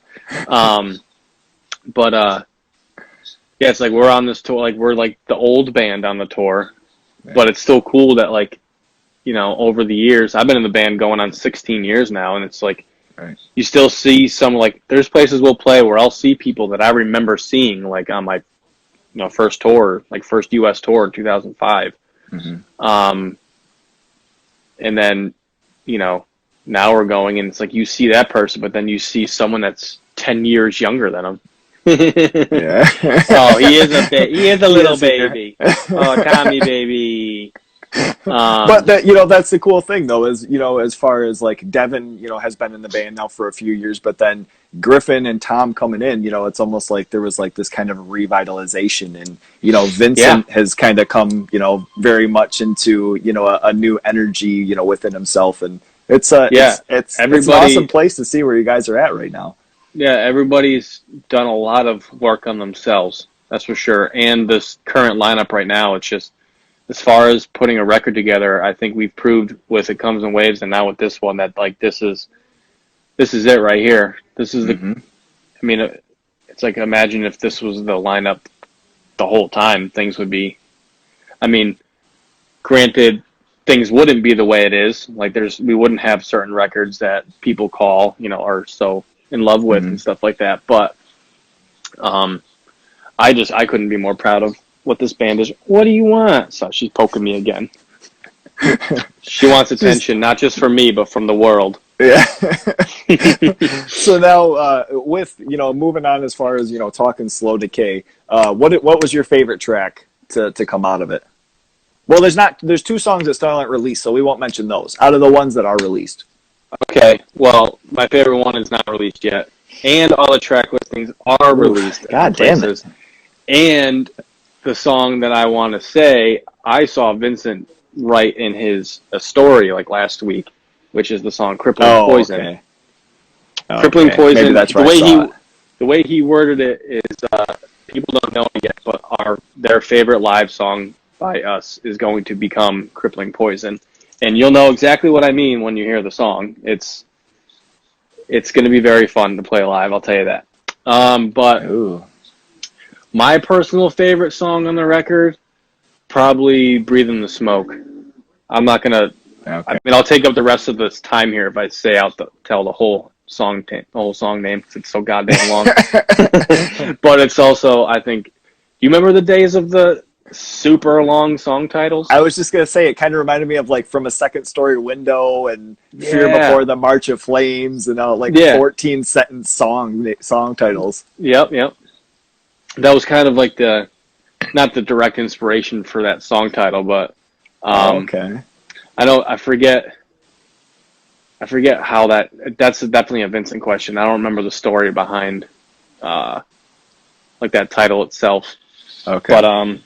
It's like we're on this tour, like we're like the old band on the tour, but it's still cool that, like, over the years, I've been in the band going on 16 years now, and it's like, you still see some, like, there's places we'll play where I'll see people that I remember seeing, like, on my, first tour, like first U.S. tour in 2005. And then, now we're going, and it's like you see that person, but then you see someone that's 10 years younger than them. Oh, he is a little baby. Oh, Tommy baby. But that, that's the cool thing though, is, as far as like Devin, has been in the band now for a few years, but then Griffin and Tom coming in, it's almost like there was like this kind of revitalization, and, Vincent has kind of come, very much into, a new energy, within himself. And it's an awesome place to see where you guys are at right now. Yeah, everybody's done a lot of work on themselves, that's for sure. And this current lineup right now, it's just, as far as putting a record together, I think we've proved with It Comes in Waves, and now with this one, that like this is it right here. This is the. I mean, it's like, imagine if this was the lineup the whole time, things would be. I mean, granted, things wouldn't be the way it is. Like, we wouldn't have certain records that people call, are so in love with and stuff like that. But I couldn't be more proud of what this band is. What do you want? So she's poking me again. She wants attention, not just from me, but from the world. Yeah. So now, with, moving on as far as, talking Slow Decay, what was your favorite track to come out of it? Well, there's 2 songs that still aren't released, so we won't mention those out of the ones that are released. Okay, well, my favorite one is not released yet, and all the track listings are released. God damn it. And the song that I want to say, I saw Vincent write in his story like last week, which is the song Crippling Poison. Okay. Crippling Poison. Maybe that's right. The way he worded it is, people don't know it yet, but their favorite live song by us is going to become Crippling Poison. And you'll know exactly what I mean when you hear the song. It's going to be very fun to play live, I'll tell you that. But my personal favorite song on the record, probably Breathing the Smoke. I'm not going to... Okay. I mean, I'll take up the rest of this time here if I say tell the whole song name, because it's so goddamn long. But it's also, I think... Do you remember the days of the super long song titles? I was just going to say, it kind of reminded me of like From a Second Story Window and Fear Before the March of Flames, and 14-sentence song titles. Yep. That was kind of like not the direct inspiration for that song title, but okay. I forget I forget how that's definitely a Vincent question. I don't remember the story behind like that title itself. Okay.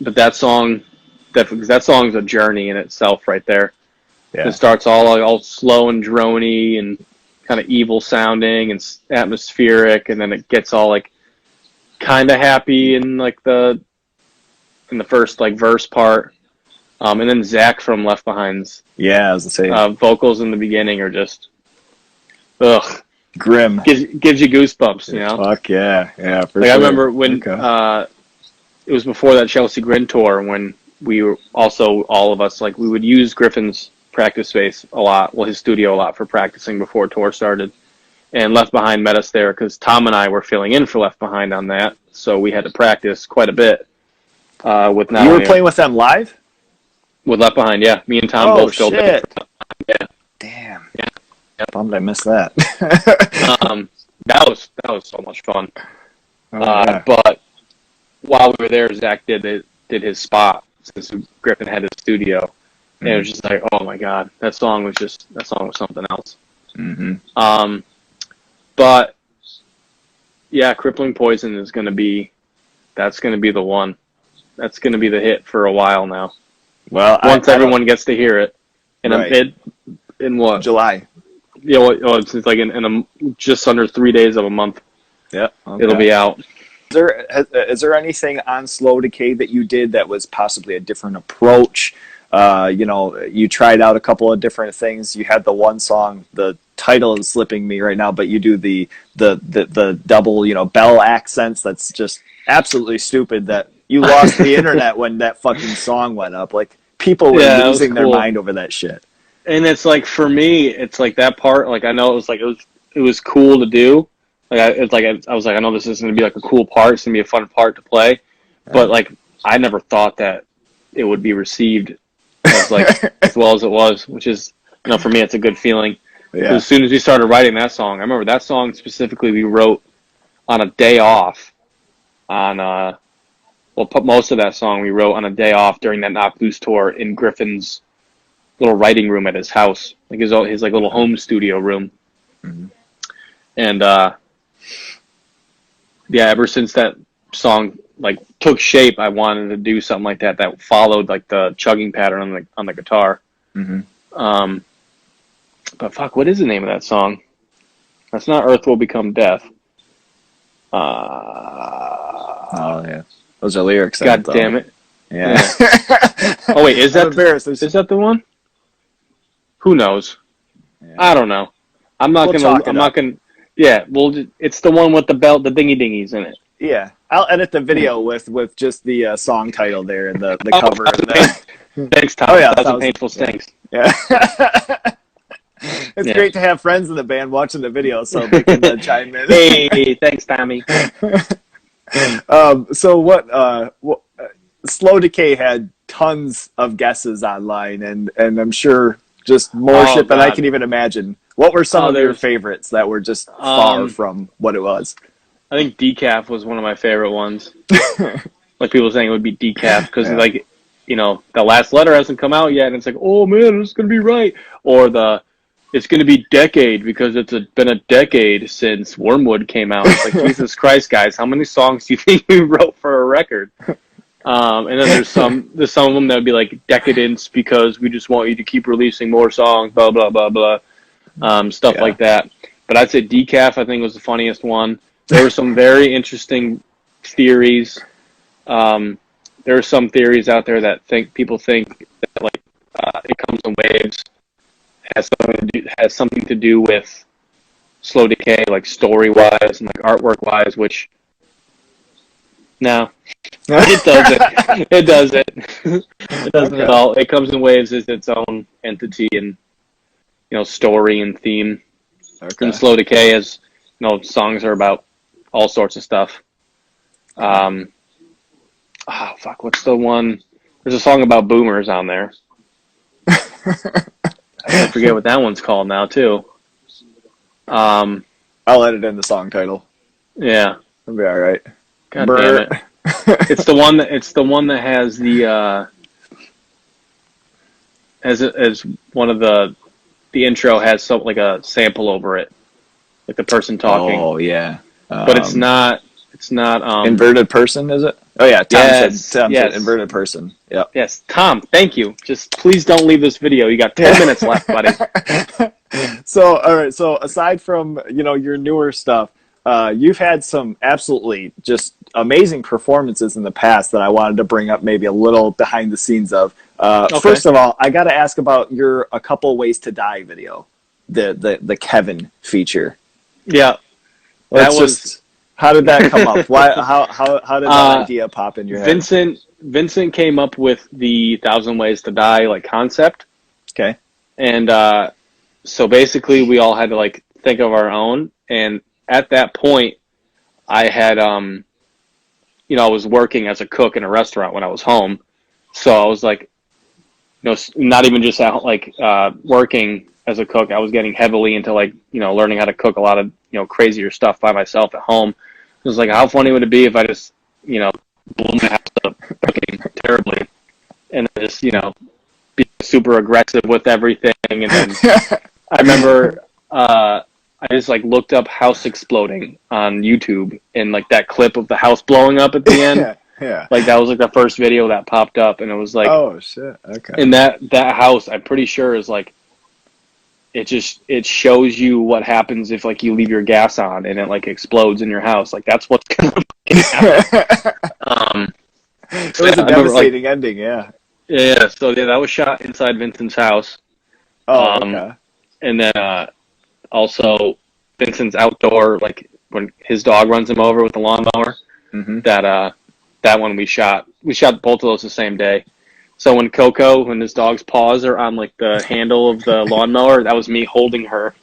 But that song, definitely, 'cause that song's a journey in itself right there. Yeah. It starts all slow and drony and kind of evil sounding and atmospheric, and then it gets all like kind of happy in like the first like verse part. And then Zach from Left Behind's Yeah, I was gonna say vocals in the beginning are just ugh, grim. gives you goosebumps, you know. Fuck yeah, yeah. For Like sure. I remember when it was before that Chelsea Grin tour when we were also all of us like we would use Griffin's practice space a lot, well his studio a lot for practicing before tour started. And Left Behind met us there because Tom and I were filling in for Left Behind on that, so we had to practice quite a bit. With not you were only playing with them live? with Left Behind, yeah. Me and Tom both filled in. Shit. Yeah. Damn. Yeah. Yep. Bummed I missed that. That was so much fun. Yeah. But while we were there, Zach did his spot since Griffin had his studio, and it was just like, oh my god, that song was something else. Mm-hmm. But yeah, Crippling Poison is that's gonna be the one. That's gonna be the hit for a while now. Well, Once everyone gets to hear it, and right. in what July? Yeah, well, it's like in just under 3 days of a month. Yeah, okay. It'll be out. Is there anything on Slow Decay that you did that was possibly a different approach? You tried out a couple of different things. You had the one song, the title is slipping me right now, but you do the double, bell accents. That's just absolutely stupid that you lost the internet when that fucking song went up. Like, people were losing their mind over that shit. And it's like, for me, it's like that part, like, I know it was cool to do. Like, I was like, I know this is going to be like a cool part. It's going to be a fun part to play. But like, I never thought that it would be received as like as well as it was, which is, for me, it's a good feeling. Yeah. As soon as we started writing that song, I remember that song specifically we wrote on a day off. Most of that song we wrote on a day off during that Knock Loose tour in Griffin's little writing room at his house, like his like little home studio room. Mm-hmm. And ever since that song like took shape, I wanted to do something like that followed like the chugging pattern on the guitar. Mm-hmm. But fuck, what is the name of that song? That's not Earth Will Become Death. Oh yeah, those are lyrics. God damn it! Yeah. Oh wait, is that the one? Who knows? Yeah. I don't know. I'm not gonna. Yeah, well, it's the one with the belt, the dingy dingies in it. Yeah, I'll edit the video with just the song title there and the cover. Thanks, Tom. Oh yeah, that was a painful stinks. Yeah. It's great to have friends in the band watching the video so they can chime in. Hey, thanks, Tommy. So what Slow Decay had tons of guesses online, and I'm sure just more shit than I can even imagine. What were some of your favorites that were just far from what it was? I think Decaf was one of my favorite ones. Like people saying it would be Decaf because the last letter hasn't come out yet, and it's like, oh man, it's gonna be right. Or it's gonna be Decade because been a decade since Wormwood came out. It's like, Jesus Christ, guys, how many songs do you think we wrote for a record? And then there's some of them that would be like Decadence because we just want you to keep releasing more songs, blah blah blah blah, stuff like that. But I'd say Decaf, I think, was the funniest one. There were some very interesting theories. There are some theories out there that people think that like It Comes in Waves has something to do with Slow Decay, like story-wise and like artwork-wise, which no, it doesn't. It doesn't. It doesn't at all. It Comes in Waves is its own entity and story and theme. Okay. And Slow Decay is songs are about all sorts of stuff. What's the one? There's a song about boomers on there. I forget what that one's called now too. I'll edit in the song title. Yeah, it'll be all right. God damn it! It's the one that has the as one of the the intro has some like a sample over it, like the person talking. Oh yeah. But it's not. It's not. Inverted person, is it? Oh yeah. Yes. Tom said Yes. inverted person. Yep. Yes. Tom, thank you. Just please don't leave this video. You got 10 minutes left, buddy. So all right. So aside from your newer stuff, you've had some absolutely just amazing performances in the past that I wanted to bring up maybe a little behind the scenes of. Okay. First of all, I got to ask about your "A Couple Ways to Die" video, the Kevin feature. Yeah. Let's That was just. How did that come up? Why? How did that idea pop in your head? Vincent came up with the Thousand Ways to Die like concept, Okay. and so basically we all had to like think of our own. And at that point, I had I was working as a cook in a restaurant when I was home, so I was like, not even just out like working as a cook. I was getting heavily into like learning how to cook a lot of crazier stuff by myself at home. It was like, how funny would it be if I just blew my house up cooking terribly, and then just be super aggressive with everything. And then I remember I just like looked up house exploding on YouTube, and like that clip of the house blowing up at the end. Yeah. Like that was like the first video that popped up, and it was like, oh shit. Okay. and that house, I'm pretty sure is like, it shows you what happens if like you leave your gas on and it like explodes in your house. Like that's what's gonna happen. It was a devastating ending. Yeah. Yeah. So yeah, that was shot inside Vincent's house. Oh, okay. And then also Vincent's outdoor, like when his dog runs him over with the lawnmower. Mm-hmm. That one we shot both of those the same day. So when his dog's paws are on like the handle of the lawnmower, that was me holding her.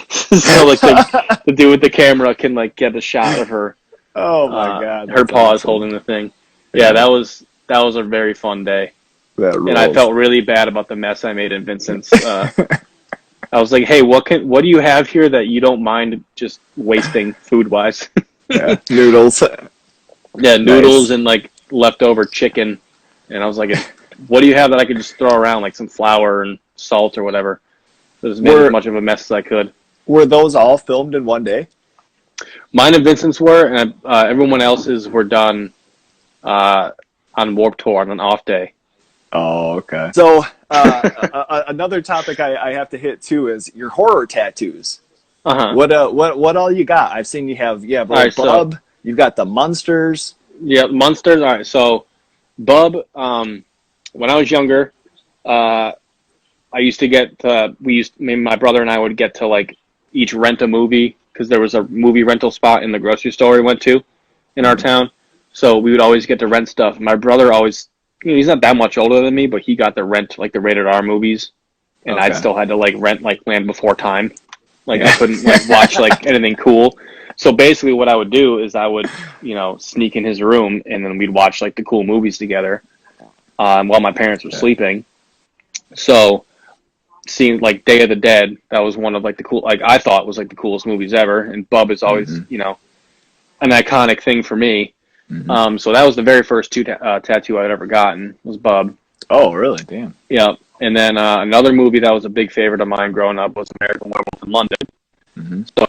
So like the dude with the camera can like get a shot of her. Oh my god. Her paws awesome. holding the thing. Yeah, that was a very fun day. And I felt really bad about the mess I made in Vincent's. I was like, hey, what do you have here that you don't mind just wasting food wise? Yeah, noodles. Yeah, noodles and like leftover chicken. And I was like, what do you have that I could just throw around, like some flour and salt or whatever? So just made as much of a mess as I could. Were those all filmed in one day? Mine and Vincent's were, and everyone else's were done on Warped Tour on an off day. Oh, okay. So another topic I have to hit too is your horror tattoos. Uh-huh. What all you got? I've seen you have right, Bub. You've got the Munsters. Yeah, Munsters. All right, so Bub. When I was younger, I used to me and my brother and I would get to like each rent a movie because there was a movie rental spot in the grocery store we went to in our town. So we would always get to rent stuff. My brother always, he's not that much older than me, but he got to rent like the rated R movies, and I still had to like rent like Land Before Time. Like I couldn't like watch like anything cool. So basically, what I would do is I would sneak in his room, and then we'd watch like the cool movies together. While my parents were sleeping. So seeing like Day of the Dead, that was one of like the cool, like I thought was like the coolest movies ever. And Bub is always, an iconic thing for me. Mm-hmm. So that was the very first tattoo I'd ever gotten was Bub. Oh, really? Damn. Yeah. And then another movie that was a big favorite of mine growing up was American Werewolf in London. Mm-hmm. So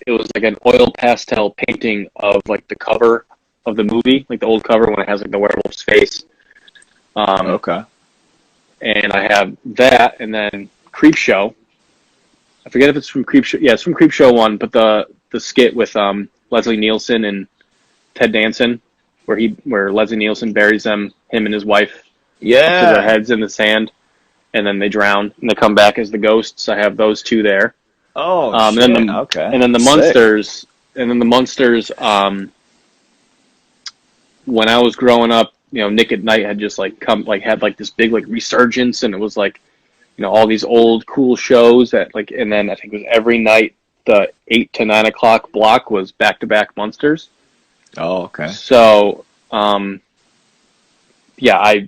it was like an oil pastel painting of like the cover of the movie, like the old cover when it has like the werewolf's face. Okay. And I have that, and then Creepshow. I forget if it's from Creepshow. Yeah, it's from Creepshow 1, but the skit with Leslie Nielsen and Ted Danson, where Leslie Nielsen buries him and his wife, up to their heads in the sand, and then they drown and they come back as the ghosts. I have those two there. Oh, shit. Okay. And then the Munsters. And then the Munsters. When I was growing up, Nick at Night had just had like this big like resurgence, and it was like, all these old cool shows that like, and then I think it was every night the 8 to 9 o'clock block was back to back Munsters. Oh, okay. So, yeah, I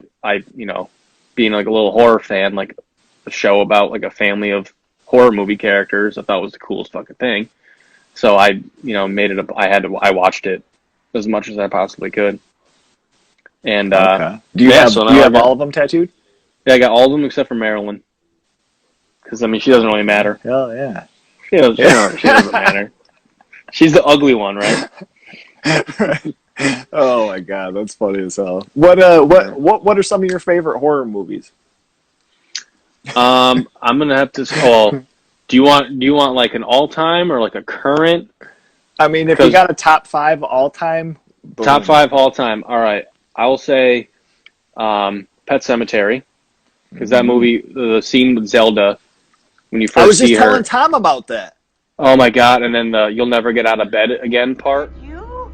being like a little horror fan, like a show about like a family of horror movie characters, I thought was the coolest fucking thing. So I made it up. I watched it as much as I possibly could. And okay. Do you have all of them tattooed? Yeah, I got all of them except for Marilyn. because I mean she doesn't really matter. Hell yeah. She doesn't matter. She's the ugly one, right? Oh my god, that's funny as hell. What are some of your favorite horror movies? I'm gonna have to. Oh, do you want like an all time or like a current? I mean, if you got a top 5 all time, Top 5 all time. All right, I will say Pet Sematary, because that movie, the scene with Zelda when you I first was just see her. telling Tom about that. Oh my god! And then the "You'll never get out of bed again" part. You?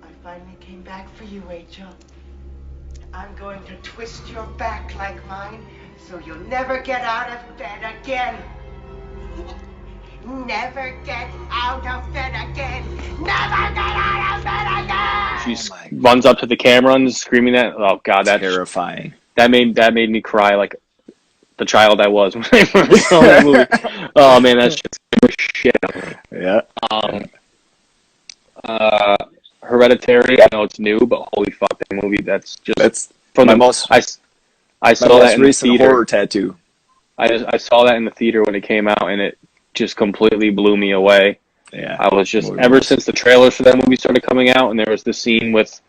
I finally came back for you, Rachel. I'm going to twist your back like mine, so you'll never get out of bed again. Never get out of bed again. Never get out of bed again. She runs up to the camera and is screaming that. Oh god, that's Terrifying. That made me cry like the child I was when I first saw that movie. Oh man, that's just shit. Yeah. Hereditary. I know it's new, but holy fuck, that movie. That's from my the most. I saw that in the recent theater. horror tattoo. I saw that in the theater when it came out, and it just completely blew me away. Yeah. I was just ever since the trailers for that movie started coming out, and there was the scene with,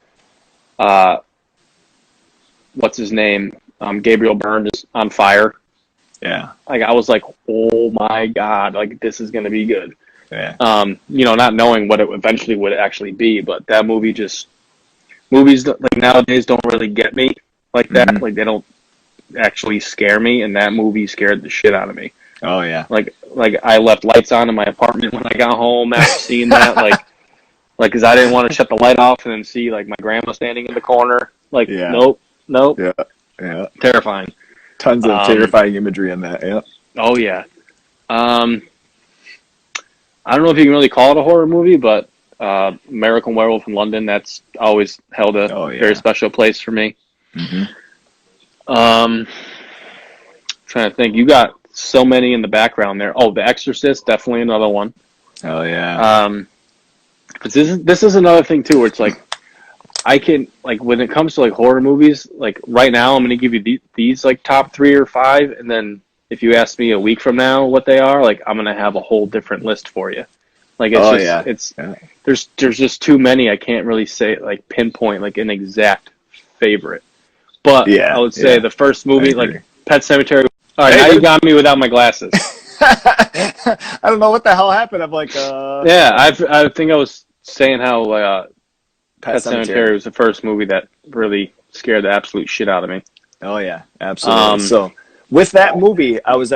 what's his name, Gabriel Byrne is on fire. Yeah. Like I was like, oh my god, like this is gonna be good. Yeah. Not knowing what it eventually would actually be, but that movie movies like nowadays don't really get me like that. Mm-hmm. Like they don't actually scare me, and that movie scared the shit out of me. Oh yeah. Like I left lights on in my apartment when I got home after seeing that. like because I didn't want to shut the light off and then see like my grandma standing in the corner. Like nope. Yeah. Yeah. Terrifying. Tons of terrifying imagery in that. Yeah. Oh yeah. I don't know if you can really call it a horror movie, but American Werewolf in London, that's always held a very special place for me. Mm-hmm. Trying to think, you got so many in the background there. Oh, The Exorcist, definitely another one. Oh yeah. But this is another thing too, where it's like I can like when it comes to like horror movies, like right now I'm going to give you these like top 3 or 5, and then if you ask me a week from now what they are, like I'm going to have a whole different list for you. Like it's there's just too many. I can't really say like pinpoint like an exact favorite. But I would say the first movie, like Pet Sematary. All right, now you got me without my glasses. I don't know what the hell happened. I'm like, yeah, I think I was saying how Pet Sematary was the first movie that really scared the absolute shit out of me. Oh yeah, absolutely. So with that movie, I was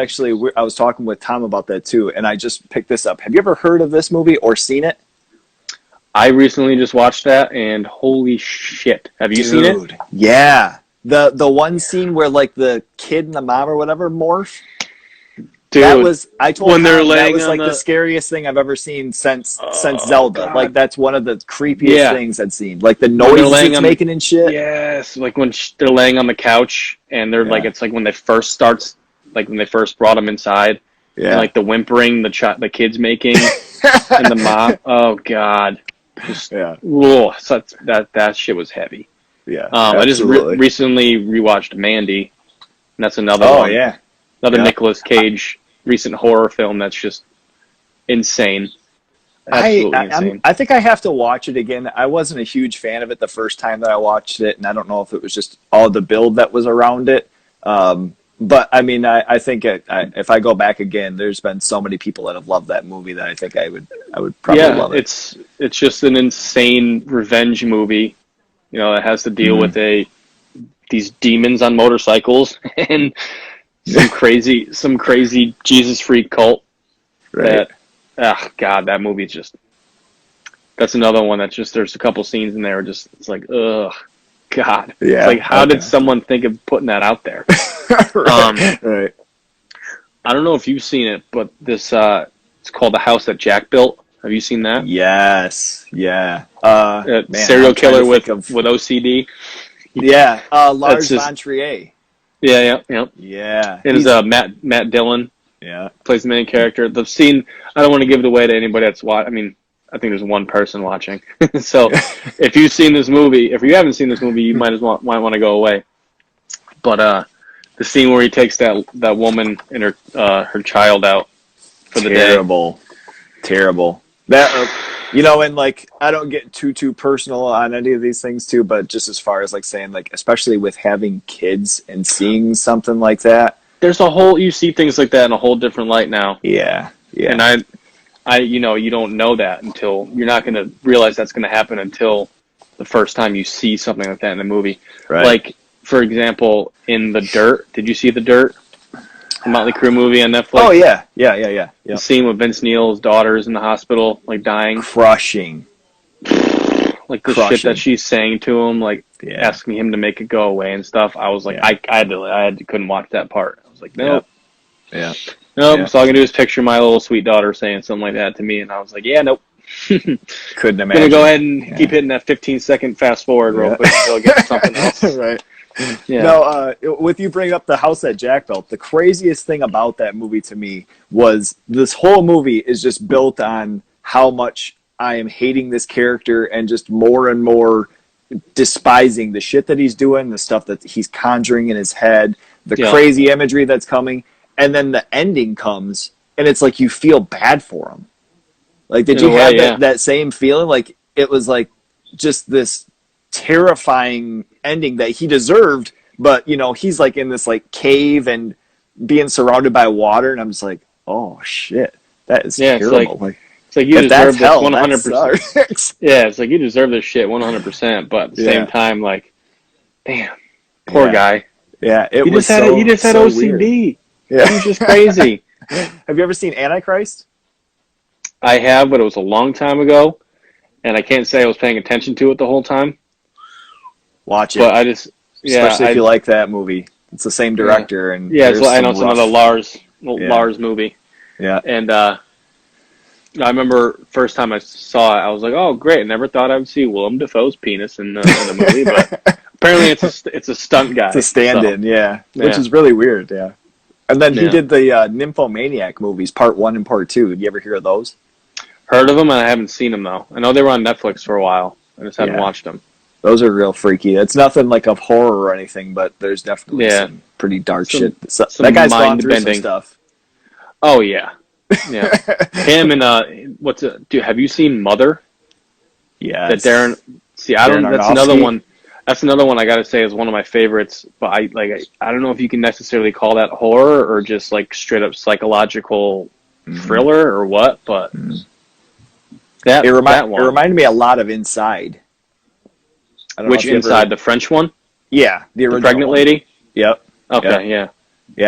talking with Tom about that too, and I just picked this up. Have you ever heard of this movie or seen it? I recently just watched that, and holy shit, have you seen it? Yeah. The one scene where like the kid and the mom or whatever morph. Dude, that was I told when they're Tom, that laying was on like the scariest thing I've ever seen since Zelda. God. Like that's one of the creepiest things I've seen. Like the noises it's making and shit. Yes, like when they're laying on the couch and they're like it's like when they first brought them inside. Yeah. And, like the whimpering the kids making and the mom. Oh god. Just, whoa, that shit was heavy. Yeah. I just recently rewatched Mandy, and that's another one. Yeah. Another Nicolas Cage recent horror film that's just insane. Absolutely insane. I think I have to watch it again. I wasn't a huge fan of it the first time that I watched it, and I don't know if it was just all the build that was around it. But I mean, I think if I go back again, there's been so many people that have loved that movie that I think I would probably love it. It's just an insane revenge movie. You know, it has to deal with these demons on motorcycles and some crazy Jesus freak cult. Right. God, that movie that's another one that's just there's a couple scenes in there just it's like ugh, God. Yeah. It's like how did someone think of putting that out there? Right. I don't know if you've seen it, but this it's called The House That Jack Built. Have you seen that? Yes. Yeah. Serial killer with OCD. Yeah. Lars von Trier. Yeah. Yeah. It is Matt Dillon. Yeah. Plays the main character. The scene, I don't want to give it away to anybody that's watching. I mean, I think there's one person watching. So if you've seen this movie, if you haven't seen this movie, you might want to go away. But the scene where he takes that woman and her child out for the day. Terrible. That and like I don't get too personal on any of these things too, but just as far as like saying like especially with having kids and seeing something like that, There's you see things like that in a whole different light now. Yeah. And I you don't know that until you're not going to realize that's going to happen until the first time you see something like that in a movie. Right. Like, for example, in The Dirt. Did you see The Dirt? The Motley Crue movie on Netflix? Oh, yeah. The scene with Vince Neil's daughter's in the hospital, like, dying. Crushing. Like, the shit that she's saying to him, like, asking him to make it go away and stuff. I was like, I couldn't watch that part. I was like, nope. Yeah. Nope, so all I can do is picture my little sweet daughter saying something like that to me, and I was like, yeah, nope. Couldn't imagine. I'm going to go ahead and keep hitting that 15-second fast forward real quick until I get to something else. Right. Yeah. No, with you bringing up the house that Jack built, the craziest thing about that movie to me was this whole movie is just built on how much I am hating this character and just more and more despising the shit that he's doing, the stuff that he's conjuring in his head, the crazy imagery that's coming, and then the ending comes, and it's like you feel bad for him. Like, did you have that same feeling? Like, it was like just this terrifying ending that he deserved, but he's like in this like cave and being surrounded by water, and I'm just like, oh shit, that is terrible. It's like you deserve this 100%. Yeah, it's like you deserve this shit 100%, but at the same time, like, damn, poor guy. Yeah, he just had OCD. Weird. Yeah, he's just crazy. Have you ever seen Antichrist? I have, but it was a long time ago, and I can't say I was paying attention to it the whole time. Watch it. But I just, especially if you like that movie. It's the same director, and I know it's another Lars movie. Yeah, and I remember first time I saw it, I was like, "Oh, great!" I never thought I would see Willem Dafoe's penis in the movie, but apparently it's a stunt guy. It's a stand-in, which is really weird. Yeah, and then he did the Nymphomaniac movies, Part 1 and Part 2. Did you ever hear of those? Heard of them, and I haven't seen them though. I know they were on Netflix for a while. I just haven't watched them. Those are real freaky. It's nothing like of horror or anything, but there's definitely some pretty dark shit. That guy's gone through some stuff. Oh yeah. Him and have you seen Mother? Yeah. That Darren. See, I don't. That's another one. That's another one I got to say is one of my favorites. But I don't know if you can necessarily call that horror or just like straight up psychological thriller or what. But it reminded me a lot of Inside. Which Inside, the French one? Yeah, the pregnant lady. Yep. Okay. Yeah.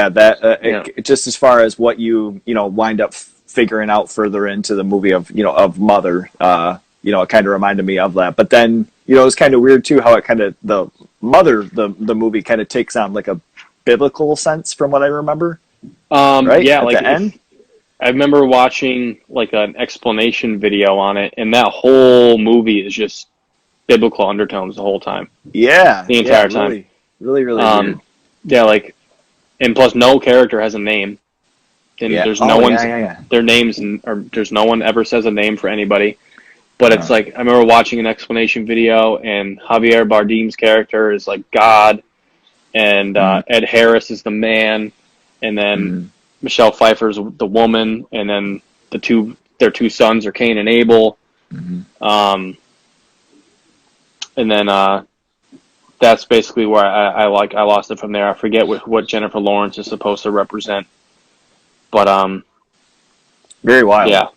That just as far as what you wind up figuring out further into the movie of Mother, it kind of reminded me of that. But then it was kind of weird too how it kind of the Mother the movie kind of takes on like a biblical sense from what I remember. Right? Yeah, at like the end. I remember watching like an explanation video on it, and that whole movie is just biblical undertones the whole time. Yeah, the entire time. Really weird. Yeah, like, and plus no character has a name, and there's no one's their names, or there's no one ever says a name for anybody. But it's like I remember watching an explanation video, and Javier Bardem's character is like God, and Ed Harris is the man, and then Michelle Pfeiffer's the woman, and then their two sons are Cain and Abel. And then that's basically where I lost it from there. I forget what Jennifer Lawrence is supposed to represent, but very wild. Yeah.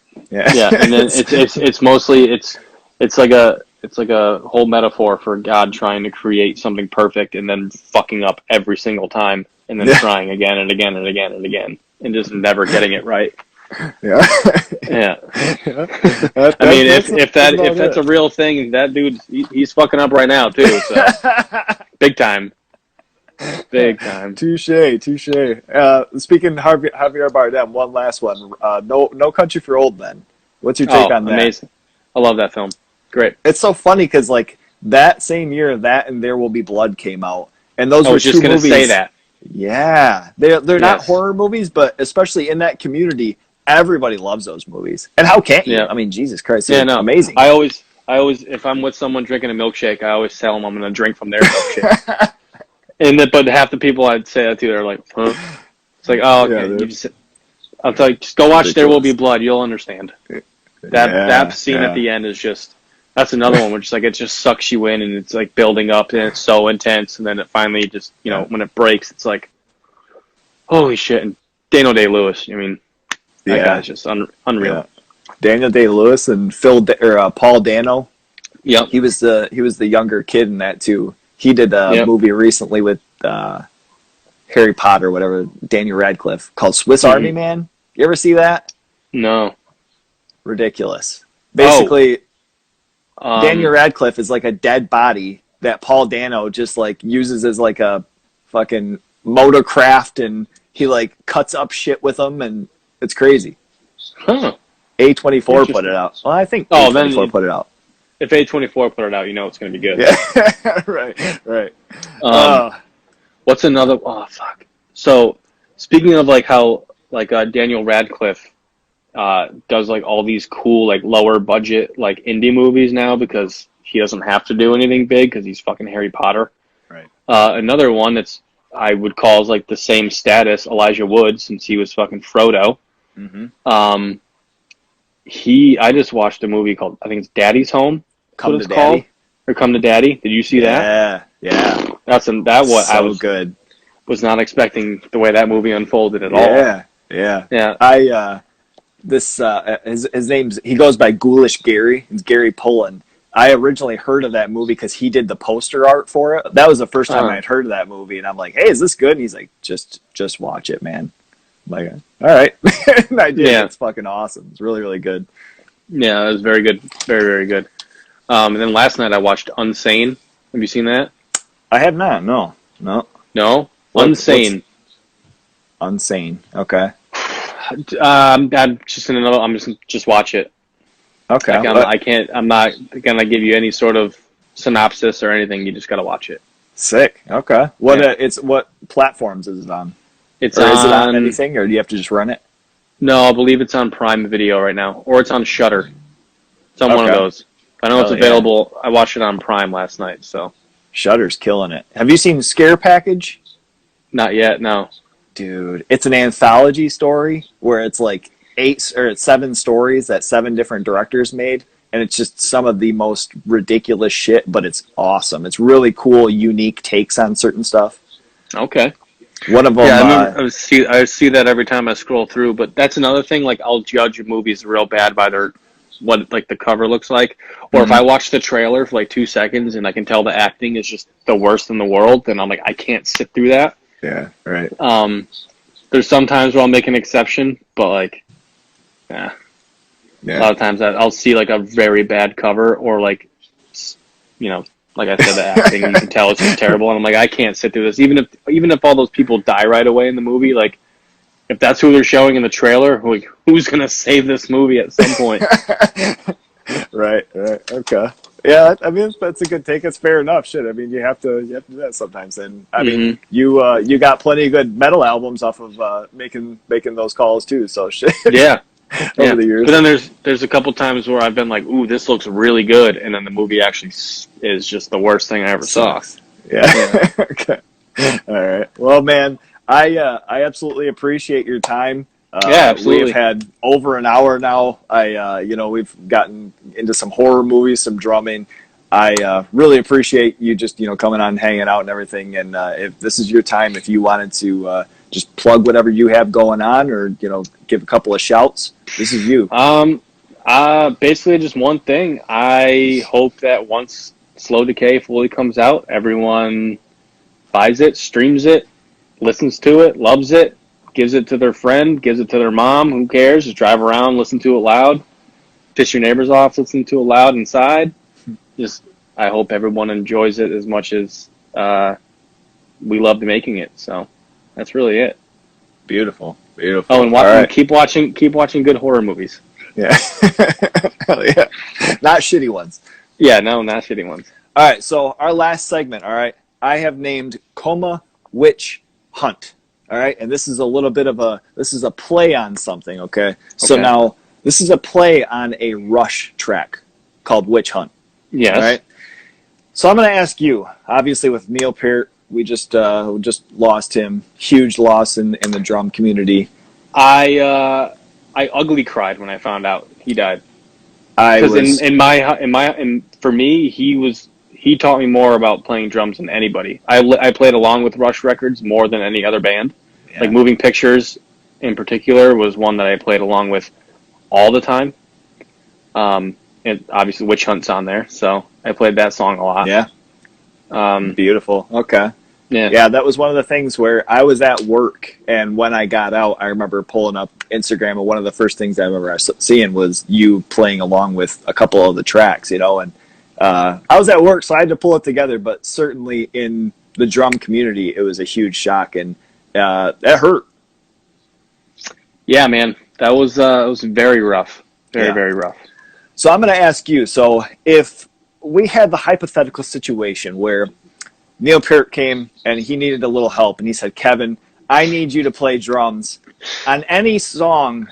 And then it's mostly it's like a whole metaphor for God trying to create something perfect and then fucking up every single time and then trying again and again and again and again and just never getting it right. Yeah. I mean, if that's a real thing, that dude he's fucking up right now too. So big time. Touche. Speaking of Javier Bardem, one last one. No Country for Old Men. What's your take on that? Amazing. I love that film. Great. It's so funny because like that same year, that and There Will Be Blood came out, and those were two movies. I was just gonna say that. Yeah, they're not horror movies, but especially in that community. Everybody loves those movies. And how can't you? I mean, Jesus Christ. Amazing. I always, if I'm with someone drinking a milkshake, I always tell them I'm going to drink from their milkshake. but half the people I'd say that to, they're like, huh? It's like, oh, okay. Yeah, You just, I'll tell you, just go watch There Will Be Blood. You'll understand. That scene at the end is just, that's another one which it just sucks you in, and it's like building up, and it's so intense, and then it finally just, when it breaks, it's like, holy shit. And Daniel Day-Lewis, I mean, that guy's just unreal. Yeah. Daniel Day-Lewis and Paul Dano. Yep. He was the younger kid in that too. He did a movie recently with Harry Potter, whatever, Daniel Radcliffe, called Swiss Army Man. You ever see that? No. Ridiculous. Basically, Daniel Radcliffe is like a dead body that Paul Dano just like uses as like a fucking motorcraft, and he like cuts up shit with them, and it's crazy. Huh. A24 put it out. Well, I think A24 put it out. If A24 put it out, it's going to be good. Yeah, right. What's another? Oh, fuck. So, speaking of like how Daniel Radcliffe does like all these cool like lower budget like indie movies now because he doesn't have to do anything big because he's fucking Harry Potter. Right. Another one that's I would call is like the same status, Elijah Wood, since he was fucking Frodo. Mm-hmm. I just watched a movie called, I think it's Daddy's Home. Come to Daddy? Or Come to Daddy. Did you see that? Yeah. I was good. Was not expecting the way that movie unfolded at all. Yeah. His name's, he goes by Ghoulish Gary. It's Gary Pullen. I originally heard of that movie because he did the poster art for it. That was the first time I had heard of that movie, and I'm like, hey, is this good? And he's like, just watch it, man. I'm like, all right. And I did. Yeah. It's fucking awesome. It's really, really good. Yeah, it was very good. Very, very good. And then last night I watched Unsane. Have you seen that? I have not. No. No? Unsane. Unsane. Okay. I'm just watch it. Okay. I'm not gonna give you any sort of synopsis or anything. You just gotta watch it. Sick. Okay. What platforms is it on? Is it on anything, or do you have to just run it? No, I believe it's on Prime Video right now, or it's on Shudder. It's on one of those. I know it's available. Yeah. I watched it on Prime last night, so. Shudder's killing it. Have you seen Scare Package? Not yet, no. Dude, it's an anthology story where it's like 7 stories that 7 different directors made, and it's just some of the most ridiculous shit, but it's awesome. It's really cool, unique takes on certain stuff. Okay. One of them. Yeah, I see that every time I scroll through, but that's another thing. Like, I'll judge movies real bad by what like the cover looks like, or if I watch the trailer for like 2 seconds and I can tell the acting is just the worst in the world, then I'm like, I can't sit through that. Yeah, right. There's some times where I'll make an exception, but like, a lot of times I'll see like a very bad cover, or like, like I said, the acting you can tell it's just terrible, and I'm like, I can't sit through this. Even if all those people die right away in the movie, like, if that's who they're showing in the trailer, like, who's gonna save this movie at some point? Right. Okay. Yeah, I mean, that's a good take. It's fair enough. Shit, I mean, you have to do that sometimes. And I mean, you got plenty of good metal albums off of making those calls too. So shit. Yeah. Over the years. But then there's a couple times where I've been like, ooh, this looks really good, and then the movie actually is just the worst thing I ever saw. Yeah. Okay. All right. Well, man, I absolutely appreciate your time. Absolutely. We've had over an hour now. We've gotten into some horror movies, some drumming. I really appreciate you just, coming on, hanging out and everything. And if this is your time, if you wanted to just plug whatever you have going on, or, give a couple of shouts, this is you. Basically just one thing. I hope that once Slow Decay fully comes out, everyone buys it, streams it, listens to it, loves it, gives it to their friend, gives it to their mom, who cares? Just drive around, listen to it loud, piss your neighbors off, listen to it loud inside. Just, I hope everyone enjoys it as much as we loved making it. So that's really it. Beautiful. Oh, and keep watching good horror movies. Yeah. Hell yeah. Not shitty ones. Yeah, no, not shitty ones. All right, so our last segment, all right, I have named Coma Witch Hunt. All right, and this is a little bit of a play on something, okay? So now, this is a play on a Rush track called Witch Hunt. Yes. All right? So I'm going to ask you, obviously with Neil Peart, just lost him. Huge loss in the drum community. I ugly cried when I found out he died. I Because was for me, he taught me more about playing drums than anybody. I played along with Rush Records more than any other band. yeah. Like Moving Pictures, in particular, was one that I played along with all the time. And obviously Witch Hunt's on there, so I played that song a lot. Yeah. Beautiful. Okay. Yeah. Yeah, that was one of the things where I was at work, and when I got out, I remember pulling up Instagram, and one of the first things I remember seeing was you playing along with a couple of the tracks, and I was at work, so I had to pull it together, but certainly in the drum community, it was a huge shock, and that hurt. Yeah, man, that was it was very rough, very rough. So I'm going to ask you, so if we had the hypothetical situation where Neil Peart came and he needed a little help, and he said, Kevin, I need you to play drums on any song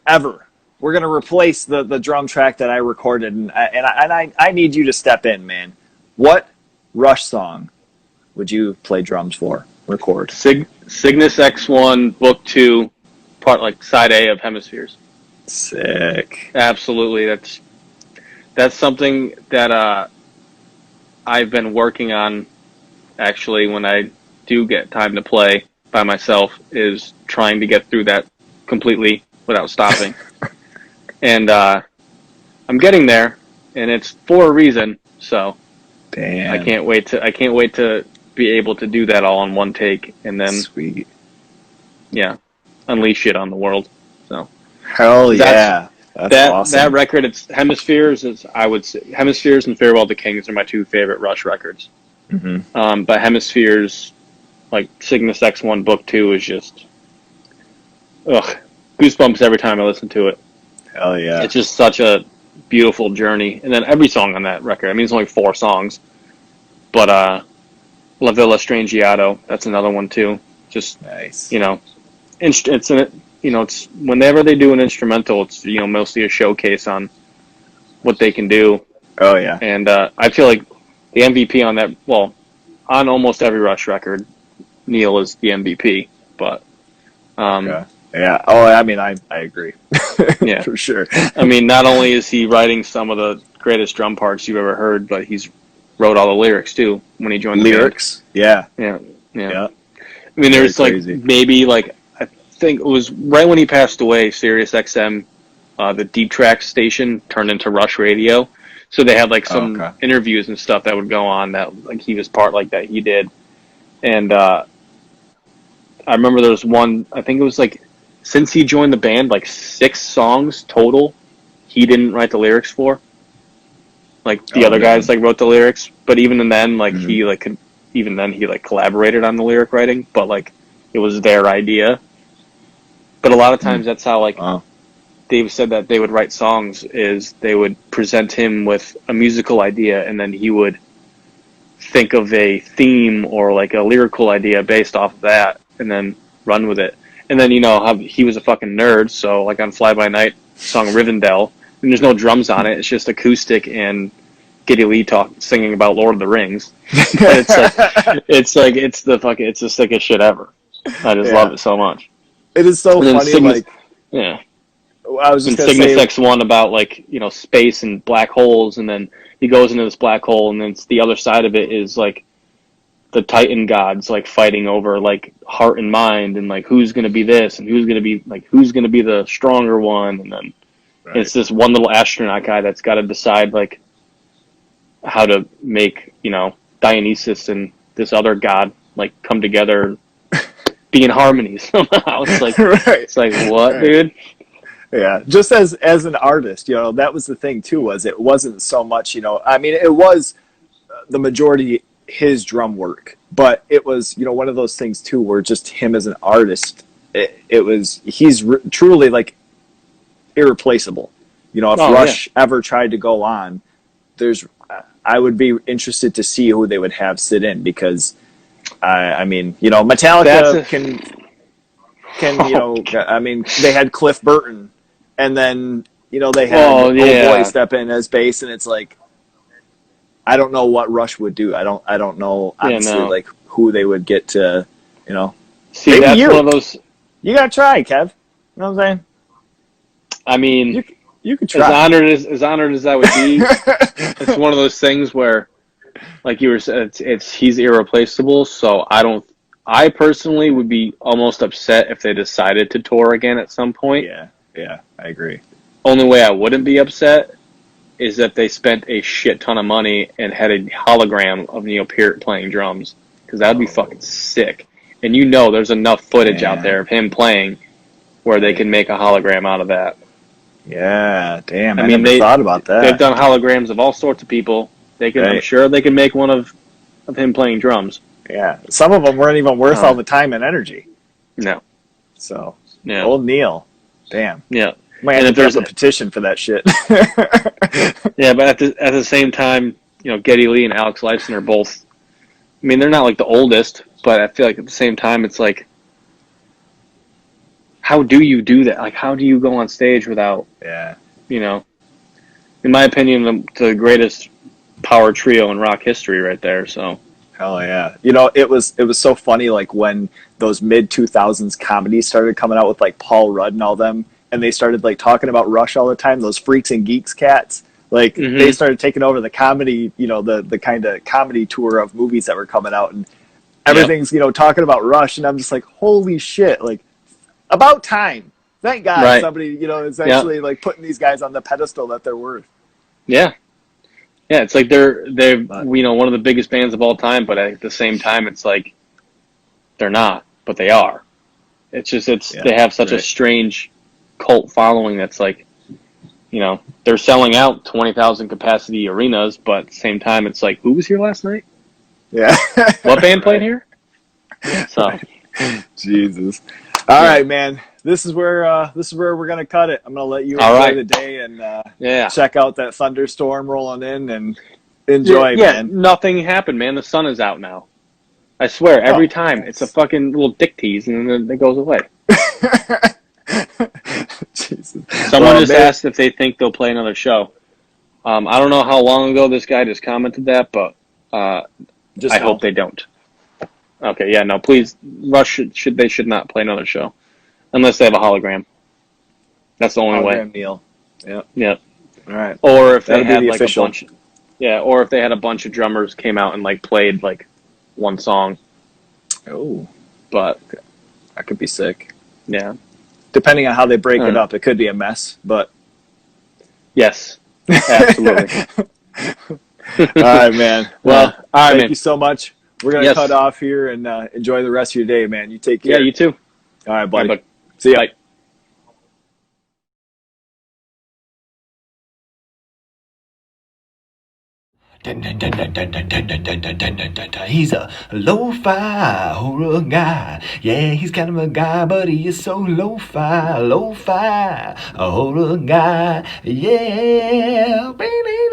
ever. We're going to replace the drum track that I recorded, and I need you to step in, man. What Rush song would you play drums for, record? Cygnus X1, Book 2, part like side A of Hemispheres. Sick. Absolutely. That's something that I've been working on, actually, when I do get time to play by myself, is trying to get through that completely without stopping. And I'm getting there, and it's for a reason, so Damn. I can't wait to be able to do that all in one take, and then Sweet. Yeah, unleash it on the world. So Hell yeah. That's awesome. That record, it's Hemispheres, I would say Hemispheres and Farewell to Kings are my two favorite Rush records. Mm-hmm. But Hemispheres, like Cygnus X1 Book 2, is just goosebumps every time I listen to it. Hell yeah. It's just such a beautiful journey. And then every song on that record, I mean, it's only 4 songs, but La Villa Strangiato, that's another one too. Just nice. It's whenever they do an instrumental, it's mostly a showcase on what they can do. Oh yeah. And I feel like the MVP on that, well, on almost every Rush record, Neil is the MVP. But yeah. Oh, I mean, I agree. Yeah, for sure. I mean, not only is he writing some of the greatest drum parts you've ever heard, but he's wrote all the lyrics too when he joined the lyrics. band. Yeah. I mean, there's maybe I think it was right when he passed away, Sirius XM, the Deep Tracks station turned into Rush Radio. So they had some interviews and stuff that would go on that he was part that he did. And I remember there was one, I think it was since he joined the band, 6 songs total he didn't write the lyrics for. The other guys wrote the lyrics, but even then he collaborated on the lyric writing, but it was their idea. But a lot of times that's how Dave said that they would write songs, is they would present him with a musical idea, and then he would think of a theme or a lyrical idea based off of that, and then run with it. And then how he was a fucking nerd, so on Fly By Night song Rivendell, and there's no drums on it, it's just acoustic and Geddy Lee singing about Lord of the Rings. It's the sickest shit ever. I just love it so much. It is so funny. Cygnus, I was just Cygnus X1 about space and black holes, and then he goes into this black hole, and then the other side of it is the Titan gods fighting over heart and mind, and who's gonna be this and who's gonna be the stronger one, and then it's this one little astronaut guy that's got to decide how to make Dionysus and this other god come together, be in harmony somehow. It's what, dude? Yeah, just as an artist, that was the thing too. It wasn't so much, I mean, it was the majority his drum work, but it was one of those things too where just him as an artist, he's truly irreplaceable. If Rush ever tried to go on, I would be interested to see who they would have sit in, because I mean, Metallica I mean, they had Cliff Burton, and then they had Old Boy step in as bass, and it's I don't know what Rush would do. I don't know honestly like who they would get to, See, maybe that's you. one of those. You gotta try, Kev. You know what I'm saying? I mean, you could try. As honored as I would be, it's one of those things where, like you were saying, he's irreplaceable. So I personally would be almost upset if they decided to tour again at some point. Yeah, I agree. Only way I wouldn't be upset is if they spent a shit ton of money and had a hologram of Neil Peart playing drums, because that'd be fucking sick. And there's enough footage out there of him playing where they can make a hologram out of that. Yeah, damn. I never thought about that. They've done holograms of all sorts of people. I'm sure they can make one of him playing drums. Yeah, some of them weren't even worth all the time and energy. No. So, yeah. Old Neil. Damn. Yeah. Might have to put up a petition for that shit. Yeah, but at the same time, Geddy Lee and Alex Lifeson are both. I mean, they're not like the oldest, but I feel like at the same time, it's like, how do you do that? Like, how do you go on stage without? Yeah. In my opinion, the greatest power trio in rock history, right there. So. Hell yeah. It was so funny, like when those mid 2000s comedies started coming out with like Paul Rudd and all them, and they started like talking about Rush all the time, those Freaks and Geeks cats. Like they started taking over the comedy, the kind of comedy tour of movies that were coming out, and everything's, talking about Rush, and I'm just like, holy shit, like about time. Thank God somebody, is actually like putting these guys on the pedestal that they're worth. Yeah. Yeah, it's like they're one of the biggest bands of all time, but at the same time, it's like they're not, but they are. It's just they have such a strange cult following that's like, they're selling out 20,000 capacity arenas, but at the same time, it's like, who was here last night? Yeah, what band played here? So, Jesus. All right, man. This is where we're gonna cut it. I'm gonna let you enjoy the day and check out that thunderstorm rolling in and enjoy. Man. Nothing happened, man. The sun is out now. I swear, every time it's a fucking little dick tease, and then it goes away. Jesus. Someone just asked if they think they'll play another show. I don't know how long ago this guy just commented that, but I hope they don't. Okay, yeah, no, please, Rush should not play another show. Unless they have a hologram. That's the only way. Neil. Yeah. Yeah. All right. Or if they had like a bunch. Yeah, or if they had a bunch of drummers came out and like played like one song. Oh. But that could be sick. Yeah. Depending on how they break it up, it could be a mess, but yes. Absolutely. All right, man. Well, thank you so much. We're going to cut off here and enjoy the rest of your day, man. You take care. Yeah, you too. All right, buddy. All right, see ya. Bye. He's a lo-fi horror guy. Yeah, he's kind of a guy, but he is so lo-fi, a horror guy. Yeah, baby.